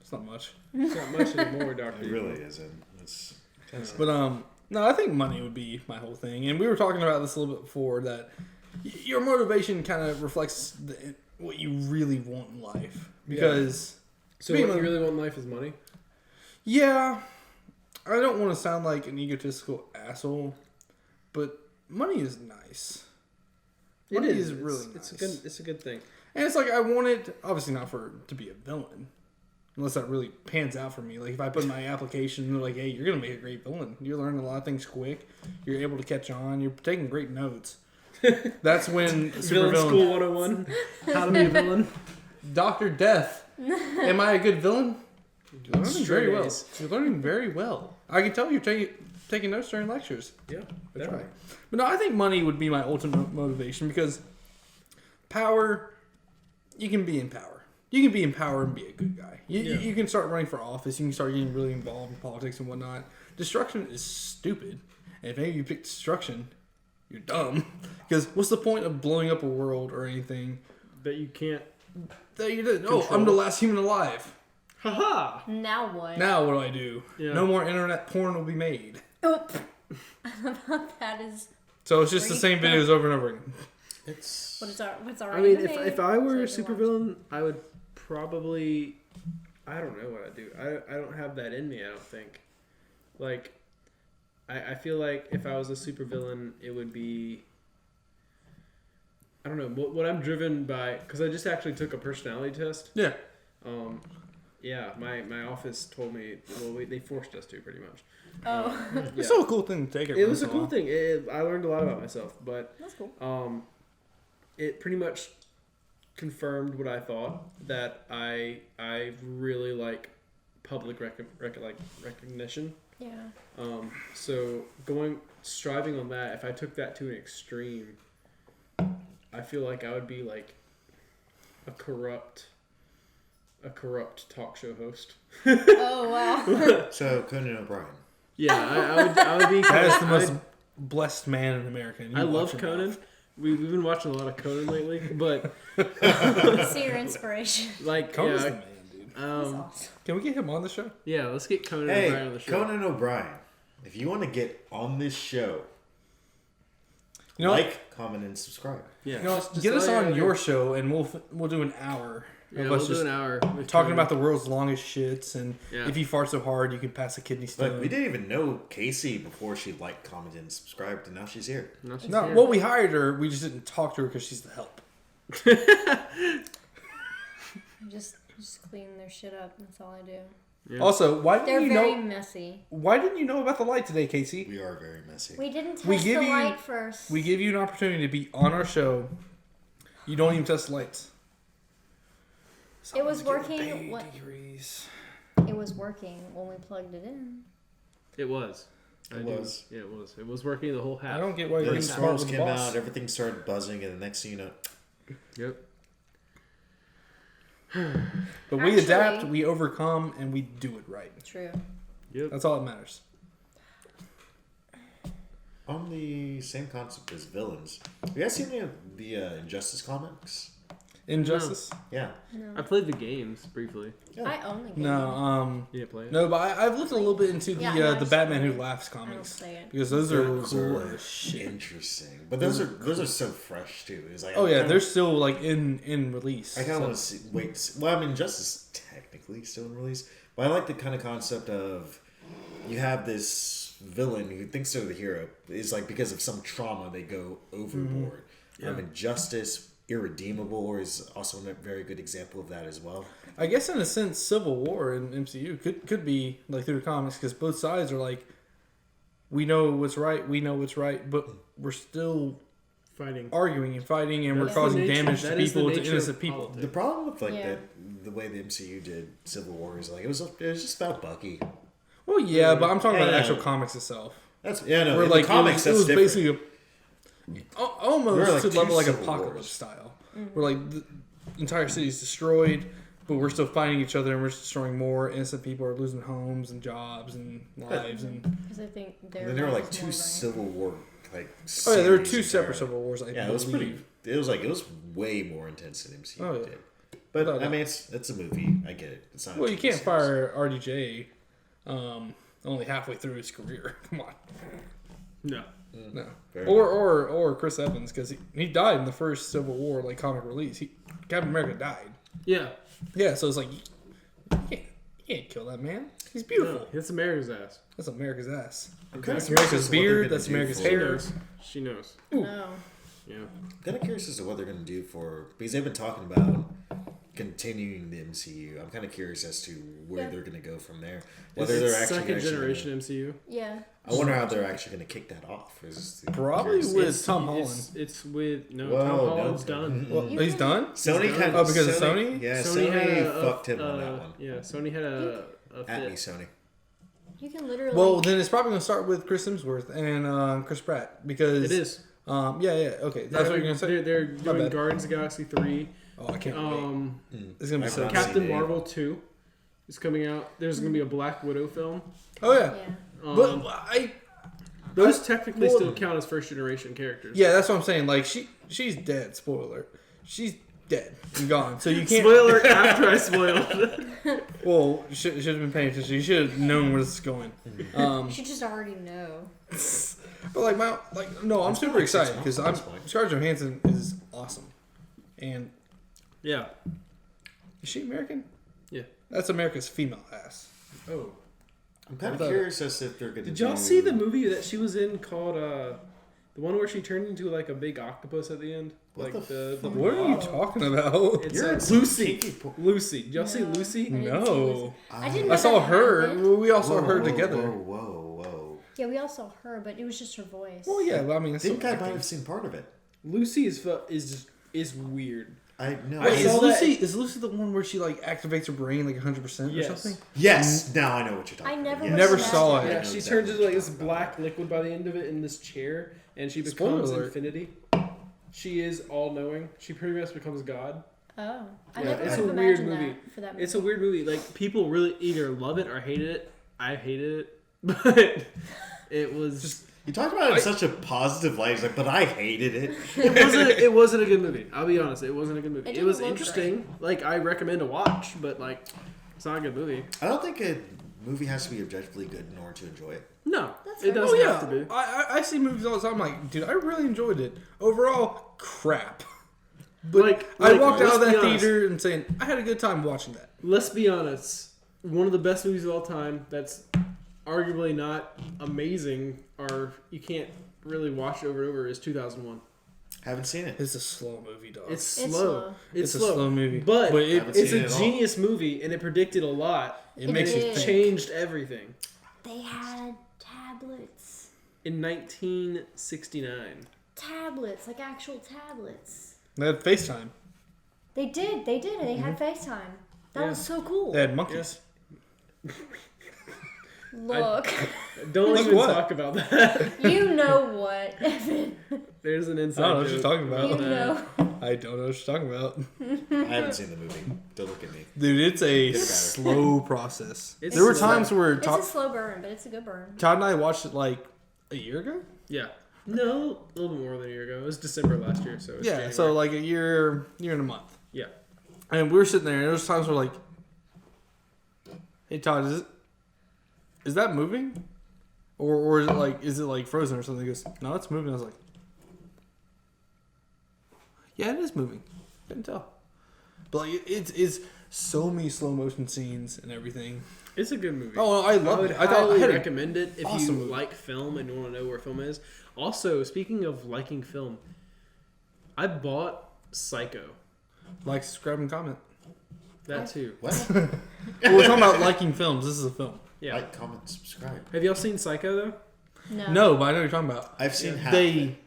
It's not much. It's not much anymore, Doctor. It really isn't. It's But no, I think money would be my whole thing. And we were talking about this a little bit before, that your motivation kind of reflects what you really want in life. Because So what you really want in life is money? yeah, I don't want to sound like an egotistical asshole, but money is nice. Money is really nice. It's a good thing. And it's like, I want it, obviously not to be a villain. Unless that really pans out for me. Like, if I put in my application, they're like, hey, you're going to make a great villain. You're learning a lot of things quick. You're able to catch on. You're taking great notes. That's when Villain School 101. How to be a villain. Dr. Death. Am I a good villain? You're learning very well. A's. You're learning very well. I can tell you're taking notes during lectures. Yeah, That's definitely. right. But no, I think money would be my ultimate motivation, because power, you can be in power. You can be in power and be a good guy. You can start running for office. You can start getting really involved in politics and whatnot. Destruction is stupid. And if any of you pick destruction, you're dumb. Because what's the point of blowing up a world or anything That you can't. that you did? Oh, I'm the last human alive. Haha! Now what? Now what do I do? Yeah. No more internet porn will be made. Oh, that is. So it's just the same videos over and over again. it's What's our? I mean, anime? if I were a So you can supervillain, I would probably. I don't know what I'd do. I don't have that in me, I don't think. Like, I feel like if I was a supervillain, it would be. I don't know. What I'm driven by. Because I just actually took a personality test. Yeah. Yeah, my office told me. Well, they forced us to, pretty much. Oh, Yeah. It's still a cool thing to take. It was a cool thing. I learned a lot about myself, but that's cool. it pretty much confirmed what I thought, that I really like public recognition. Yeah. So striving on that, if I took that to an extreme, I feel like I would be like a corrupt talk show host. Oh wow. so Conan O'Brien. Yeah, I would be. That is the most blessed man in America. and you I watch love him Conan. off. We've been watching a lot of Conan lately, but See your inspiration. like Conan's the yeah, man, dude. That's awesome. Can we get him on the show? yeah. Let's get Conan O'Brien on Hey, the show. Conan O'Brien. If you want to get on this show, You know, like, comment, and subscribe. Yeah, you know, just get us all you on gotta your do. show, and we'll do an hour. Yeah, of we'll us do just an hour with talking Conan. about the world's longest shits, and Yeah. if you fart so hard, you can pass a kidney stone. But we didn't even know Casey before she liked, commented, and subscribed, and now she's here. No, she's No, here. well, we hired her. We just didn't talk to her because she's the help. Just clean their shit up. That's all I do. Yeah. Also, why They're didn't you very know? messy. Why didn't you know about the light today, Casey? We are very messy. We didn't test We the give you- light first. We give you an opportunity to be on our show. You don't even test the lights. It was Someone's working getting what- degrees. It was working when we plugged it in. It was. It was. Yeah, it was. It was working the whole half. I don't get why you're Then getting the smart storms with the came boss. out, everything started buzzing, and the next thing you know, Yep. But we Actually- adapt, we overcome, and we do it right. True. Yep. That's all that matters. on the same concept as villains, have you guys seen the Injustice comics? Injustice? Yeah. No. I played the games briefly. Yeah. I only get No, You didn't play it? no, but I've looked a little bit into Yeah, the no, the I Batman saw Who it. Laughs I don't comics play it. because those are Those cool are as shit. interesting, but those are so fresh too. It's like Oh yeah, they're they're still like in release. I kind of so- want to wait. To see, well, I mean, Justice technically still in release, but I like the kind of concept of you have this villain who thinks they're the hero. Is like because of some trauma they go overboard. Yeah. Injustice, Irredeemable is also a very good example of that as well. I guess in a sense, Civil War in MCU could be like through the comics because both sides are like, we know what's right, but we're still Fighting. arguing and fighting, and we're That's the causing nature- damage to that is the people, to nature innocent of people. politics. The problem with like Yeah. the way the MCU did Civil War is like it was just about Bucky. Well, yeah, but I'm talking about the Yeah. actual comics itself. That's no. Where In like the comics, it was that's different. basically almost There are, like, to the level two like Civil apocalypse Wars. style, where like the entire city is destroyed, but we're still fighting each other and we're destroying more. Innocent people are losing homes and jobs and lives and. Because I think And then there were like two Civil War like. Oh yeah, there were series two separate entirely. Civil Wars. I Yeah, it was believe. pretty. It was way more intense than MCU Oh, yeah. did. But No. I mean, it's a movie. I get it. It's not. Well, a you TV can't series. fire RDJ only halfway through his career. Come on. No. No. Fair Or Chris Evans, because he died in the first Civil War, like, comic release. Captain America died. Yeah. Yeah, so it's like, you can't kill that man. He's beautiful. No, it's America's ass. That's America's ass. I'm kind of That's America's beard. That's do America's for, She hair. knows. She knows. No. Yeah. I'm kind of curious as to what they're going to do because they've been talking about continuing the MCU. I'm kind of curious as to where they're going to go from there. Whether Is it they're second generation MCU. Yeah. I wonder how they're actually going to kick that off. Probably curious. with Tom Holland. It's with Whoa, Tom no. Holland's done. Well, You he's can- done? Sony done. kind Oh, because of Sony? Yeah, Sony had a fucked him on that one. Yeah, Sony had a At me, fit. Sony. You can literally. Well, then it's probably going to start with Chris Hemsworth and Chris Pratt. Because It is. Okay. That's what you're going to say? They're My doing bad. Guardians of the Galaxy 3. Oh, I can't wait. It's going to be I've so not good. Captain seen it. Marvel 2 is coming out. There's going to be a Black Widow film. Oh, yeah. yeah. Um, But those technically well- still count as first generation characters. Yeah, that's what I'm saying. Like, she's dead. Spoiler. She's dead and gone. So you can't. Spoiler after I spoiled. Well, you should have been paying attention. You should have known where this is going. You should just already know. But no, I'm super like 6 excited because months at this point. Scarlett Johansson is awesome. And Yeah. is she American? Yeah. That's America's female ass. Oh. I'm kind of Without- curious as if they're going to Did y'all see the movie that she was in called the one where she turned into like a big octopus at the end? What Like the the What are you talking about? It's You're in Lucy. some kinky Lucy. Did y'all see No. Lucy? I didn't see No. I didn't know I saw that her. happened. We all saw her together. Whoa. Yeah, we all saw her, but it was just her voice. Well, yeah, but I mean, I it's think still I might acting. have seen part of it. Lucy is weird. I know. I Wait, saw that- is Lucy the one where she like activates her brain like 100% or Yes. something? Yes, now I know what you're talking I about. never Yes. Never watched saw that. it. Yeah, I know she exactly turns what into like you're this talking black liquid by the end of it in this chair, and she Spoiler becomes alert. infinity. She is all knowing. She pretty much becomes God. Oh, I Yeah, never it's would a have weird imagined movie. that for that movie. It's a weird movie. Like people really either love it or hated it. I hated it, but it was You talked about it in such a positive light. It's like, but I hated it. it wasn't a good movie. I'll be honest, it wasn't a good movie. It It was didn't look interesting. Like I recommend to watch, but like it's not a good movie. I don't think a movie has to be objectively good in order to enjoy it. No, That's it fair. doesn't Oh yeah, have to be. I see movies all the time. I'm like, dude, I really enjoyed it. Overall, crap. But I walked out of let's that be honest. theater and saying I had a good time watching that. Let's be honest. One of the best movies of all time. That's arguably not amazing, or you can't really watch it over and over. Is 2001. Haven't seen it. It's a slow movie, dog. It's It's slow. slow. It's a slow. slow movie, but Haven't it's seen a it at all. genius movie, and it predicted a lot. it It makes you did. think. Changed everything They had tablets. in 1969. Tablets, like actual tablets. They had FaceTime. They did. They had FaceTime. That Yeah. was so cool. They had monkeys. Look, Don't Like even what? talk about that. you know what, Evan. There's an I inside don't know what joke. you're talking about. You that. know. I don't know what you're talking about. I haven't seen the movie. Don't look at me. Dude, it's a better. slow process. It's There were slow. times where It's a slow burn, but it's a good burn. Todd and I watched it like a year ago. Yeah. No, a little bit more than a year ago. It was December last year, so it was Yeah, January. so like a year and a month. Yeah. And we were sitting there, and there was times where like, "Hey Todd, is that moving, or is it like frozen or something?" He goes, "No, it's moving." I was like, "Yeah, it is moving." Couldn't tell, but like it's so many slow motion scenes and everything. It's a good movie. Oh, I I love would it. I highly had a recommend it if awesome you movie. like film and you want to know where film is. Also, speaking of liking film, I bought Psycho. like, subscribe, and comment. That too. What? Well, we're talking about liking films. This is a film. Yeah. Like, comment, subscribe. Have y'all seen Psycho though? No. No, but I know what you're talking about. I've seen Yeah. half of it. They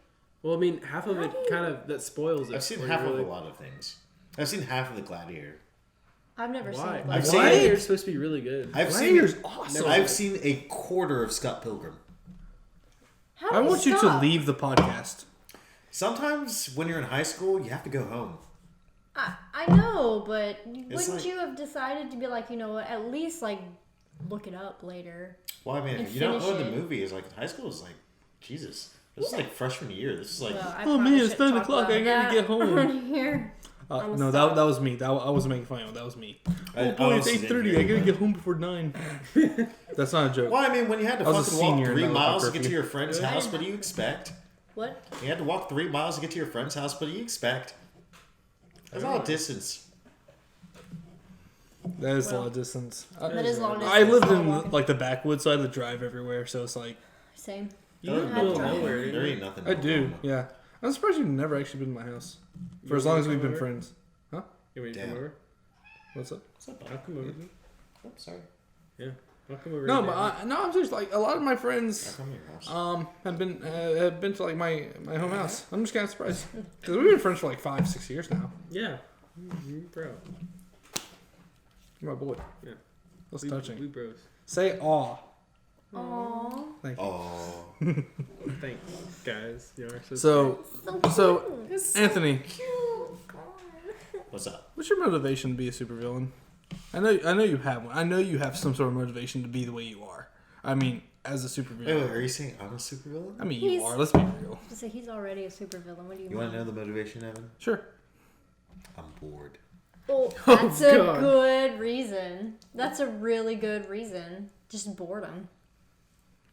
Well, I mean, half of it kind of that spoils it. I've seen where half you of really- a lot of things. I've seen half of The Gladiator. I've never seen Why? it. I've Like, seen Why? it. You're supposed to be really good. I've Gladiator's seen awesome. I've seen a quarter of Scott Pilgrim. How I do want you to stop? leave the podcast. Sometimes when you're in high school, you have to go home. I know, but wouldn't like- you have decided to be like, you know what, at least like look it up later? Well, I mean, And you don't know finish the it. movie is like high school is like Jesus. This is like freshman year. This is like Well, I Oh, probably man, it's shouldn't 9 talk o'clock. I about gotta that get home. on here. I'm No, a that star. was me. I wasn't making fun of it. That was me. I Oh boy, it's honestly didn't 8:30. hear I gotta you. get home before 9. That's not a joke. Well, I mean, when you had to I was a fucking walk senior in 3 that miles to curfew. get to your friend's Really? house, what do you expect? What? You had to walk 3 miles to get to your friend's house, what do you expect? That's a lot of distance. That is a Well, lot of distance. That is long distance. I lived while in walking. like the backwoods, so I had to drive everywhere. So it's like Same. You There live in the I middle of drive. nowhere. There ain't nothing. I do. Yeah, I'm surprised you've never actually been to my house for as long as we've been friends. You want me to come Damn. over? What's up? What's up, I'll come over. I'm sorry. I'll come over. No, any but day. no, I'm just like a lot of my I friends come to your house. have been to like my home house. I'm just kind of surprised because we've been friends for like 5-6 years now. Yeah. Bro. You're my boy. Yeah. That's We touching. bros. Say aw. Aww. Thank you. Oh. Thanks, guys. You are So So Anthony, cute. God. What's up? what's your motivation to be a supervillain? I know you have one. I know you have some sort of motivation to be the way you are. I mean, as a Wait, supervillain. are you saying I'm a supervillain? I mean, He's- you are. Let's be real. So he's already a supervillain. What do you You mean? want to know the motivation, Evan? Sure. I'm bored. Oh, that's a God. good reason. That's a really good reason. Just boredom.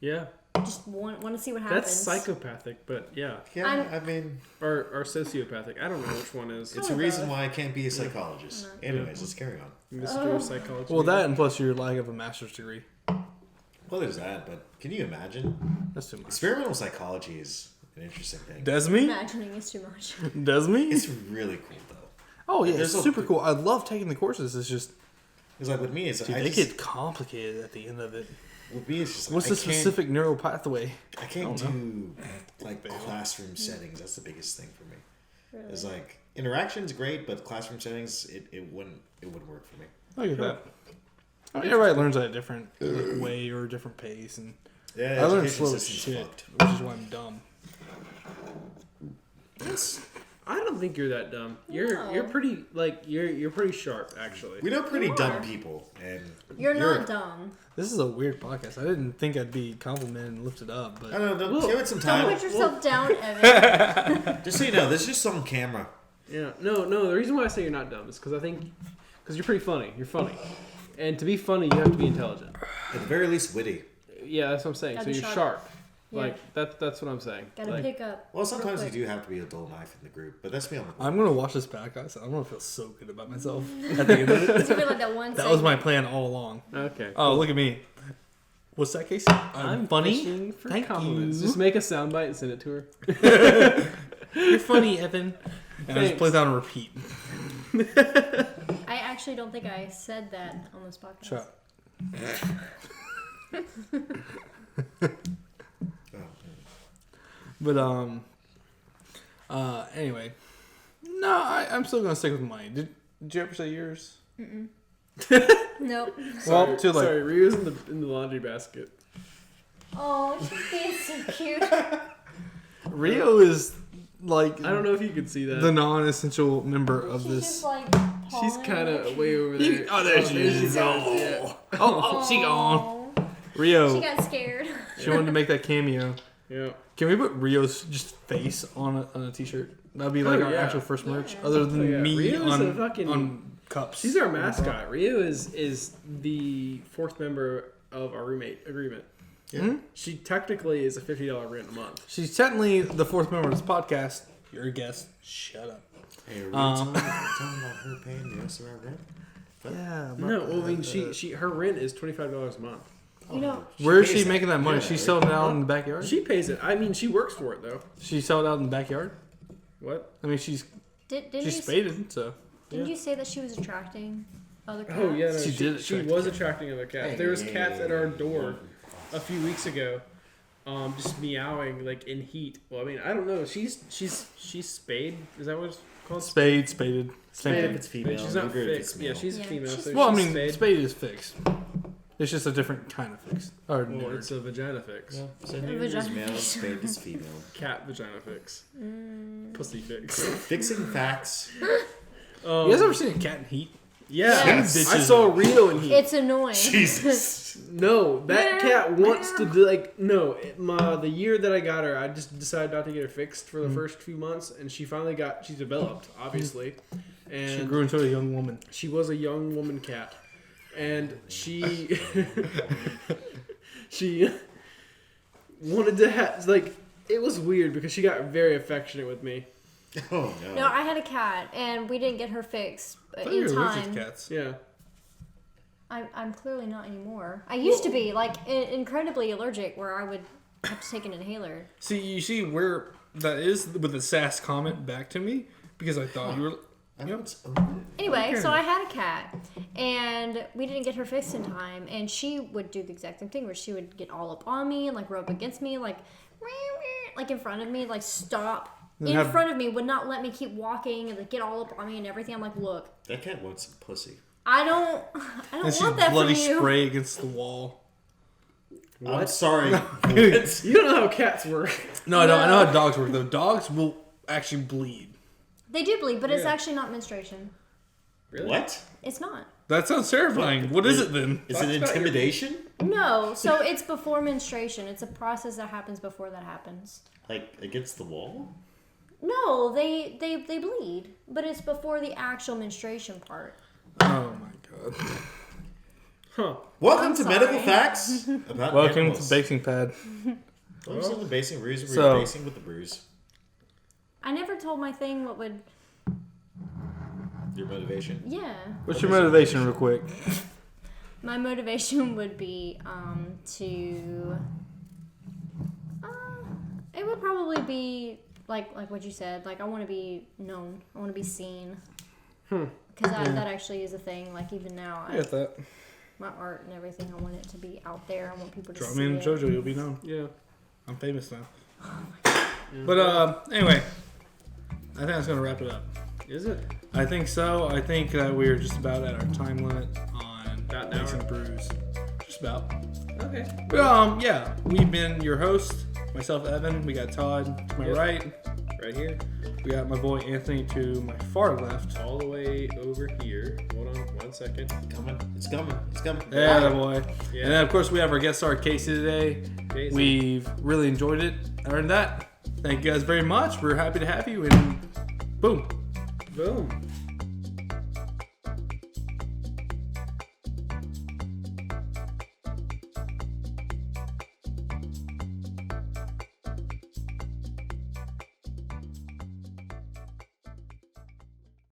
Yeah. Just want to see what happens. That's psychopathic, but yeah. Yeah, I'm- I mean, Or sociopathic. I don't know which one is. it's a reason why I can't be a psychologist. Anyways, let's carry on. Mr. Psychology. Well, that and plus your lack of a master's degree. Well, there's that, but can you imagine? That's too much. Experimental psychology is an interesting thing. Desme? Imagining is too much. Desme? It's really cool, though. Oh yeah, There's it's a- super cool. I love taking the courses. It's just Because, like, with me, it's, dude, I they just, get complicated at the end of it. with me, it's just What's I the can't- specific neural pathway? I can't don't do, like, classroom settings. That's the biggest thing for me. Really. It's like, interaction's great, but classroom settings, it wouldn't work for me. I get that. I mean, everybody learns at a different way or a different pace, and Yeah, I learn education slow as system's shit, fucked. which is why I'm dumb. I don't think you're that dumb. You're pretty you're pretty sharp actually. We know pretty You dumb are. people, and You're not dumb. This is a weird podcast. I didn't think I'd be complimented and lifted up, I but don't know. Well, Give it some Don't time. put yourself down, Evan. Just so you know, this is just on camera. Yeah. No. The reason why I say you're not dumb is because you're pretty funny. You're funny, and to be funny, you have to be intelligent. At the very least, witty. Yeah, that's what I'm saying. Gotta So be you're sharp. sharp. Yeah. Like that's what I'm saying. Gotta Like, pick up. Well, sometimes you real do have to be a dull knife in the group, but that's me on the. I'm gonna watch this back, guys. I'm gonna feel so good about myself at the end of it. It's gonna be like that one. That was my plan all along. Okay. Oh, look at me. What's that, Casey? I'm funny. fishing for Thank compliments. you. Just make a soundbite and send it to her. You're funny, Evan. And I just play that on repeat. I actually don't think I said that on this podcast. Shut up. But anyway, no, I'm still gonna stick with mine. Did you ever say yours? Nope. Well, too late. Sorry, Rio's in the laundry basket. Oh, she's being so cute. Rio is like I don't know if you could see that. the non-essential member of She's this. just like. She's pawing kind at of you. way over there. Oh, there she is. goes. Yeah. Oh, she gone. Aw. Rio. She got scared. She wanted to make that cameo. Yeah. Can we put Rio's just face on a t-shirt? That'd be like Oh, our yeah. actual first merch, Yeah. other than Oh, yeah. me Rio is on a fucking- on cups. She's our mascot. Rio is the fourth member of our roommate agreement. Yeah. Hmm? She technically is a $50 rent a month. She's technically the fourth member of this podcast. You're a guest. Shut up. Hey, are we talking about her paying the rest of our rent? Yeah. No, well, I mean she her rent is $25 a month. You know, Where is pays she that. making that money? Yeah, She's right. selling it out in the backyard. She pays it. I mean, she works for it though. She sold it out in the backyard. What? I mean, she's didn't she's you spaded, so didn't you say that she was attracting other cats? Oh yeah, no, She did She attract was cats. attracting other cats. Hey, There was hey, cats hey, at our hey. door a few weeks ago, just meowing like in heat. Well, I mean, I don't know. She's spayed. Is that what it's called? spaded. Same Spayed. thing. If it's female, She's not we're good if fixed. it's Yeah, male. she's a Yeah, female. she's- So Well, I she's mean, spayed. spade is fixed. It's just a different kind of fix. Or Well, nerd. it's a vagina fix. Yeah, so The here is vagina male, fix. spade is female. Cat vagina fix. Pussy fix. Fixing facts. You guys ever seen a cat in heat? Yeah, Yes. I saw Rio in here. It's annoying. Jesus. No, that cat wants to do the year that I got her, I just decided not to get her fixed for the first few months, and she developed, obviously, and She grew into a young woman. she was a young woman cat, and she she wanted to have it was weird because she got very affectionate with me. Oh no. No, I had a cat, and we didn't get her fixed I thought in you were allergic time. to cats. Yeah. I'm clearly not anymore. I used to be incredibly allergic, where I would have to take an inhaler. See, you see where that is with the sass comment back to me because I thought you were. Anyway, so I had a cat, and we didn't get her fixed in time, and she would do the exact same thing, where she would get all up on me and rub against me, like in front of me, stop in front of me, would not let me keep walking, and get all up on me and everything. I'm like, look, That cat wants some pussy. I don't And want she's that from bloody you. spray against the wall. I'm sorry. You don't know how cats work. No, I don't. I know how dogs work though. Dogs will actually bleed. They do bleed, but it's actually not menstruation. Really? What? It's not. That sounds terrifying. What is it then? Is it intimidation? No, so it's before menstruation. It's a process that happens before that happens. Like against the wall? No, they bleed, but it's before the actual menstruation part. Oh my god. Huh. Welcome I'm to sorry. Medical Facts about Welcome animals. to Basingpad. Welcome to the basing brews. We're So- basing with the brews. I never told my thing what would. Your motivation. Yeah. What's your motivation, real quick? My motivation would be to. It would probably be like what you said. I want to be known. I want to be seen. Because that actually is a thing. Even now, I get that. my art and everything, I want it to be out there. I want people to Drop see me in it. JoJo, you'll be known. Yeah. I'm famous now. But anyway, I think that's gonna wrap it up. Is it? I think so. I think that we're just about at our time limit on About an Basing hour. Brews. Just about. Okay. But yeah, we've been your host, myself, Evan. We got Todd to my Yep. right. Right here. We got my boy Anthony to my far left. All the way over here. Hold on 1 second. Coming. It's coming. It's coming. Yeah, that boy. Yeah. And then of course we have our guest star Casey today. Casey. We've really enjoyed it. Other than that, thank you guys very much. We're happy to have you, and boom. Boom.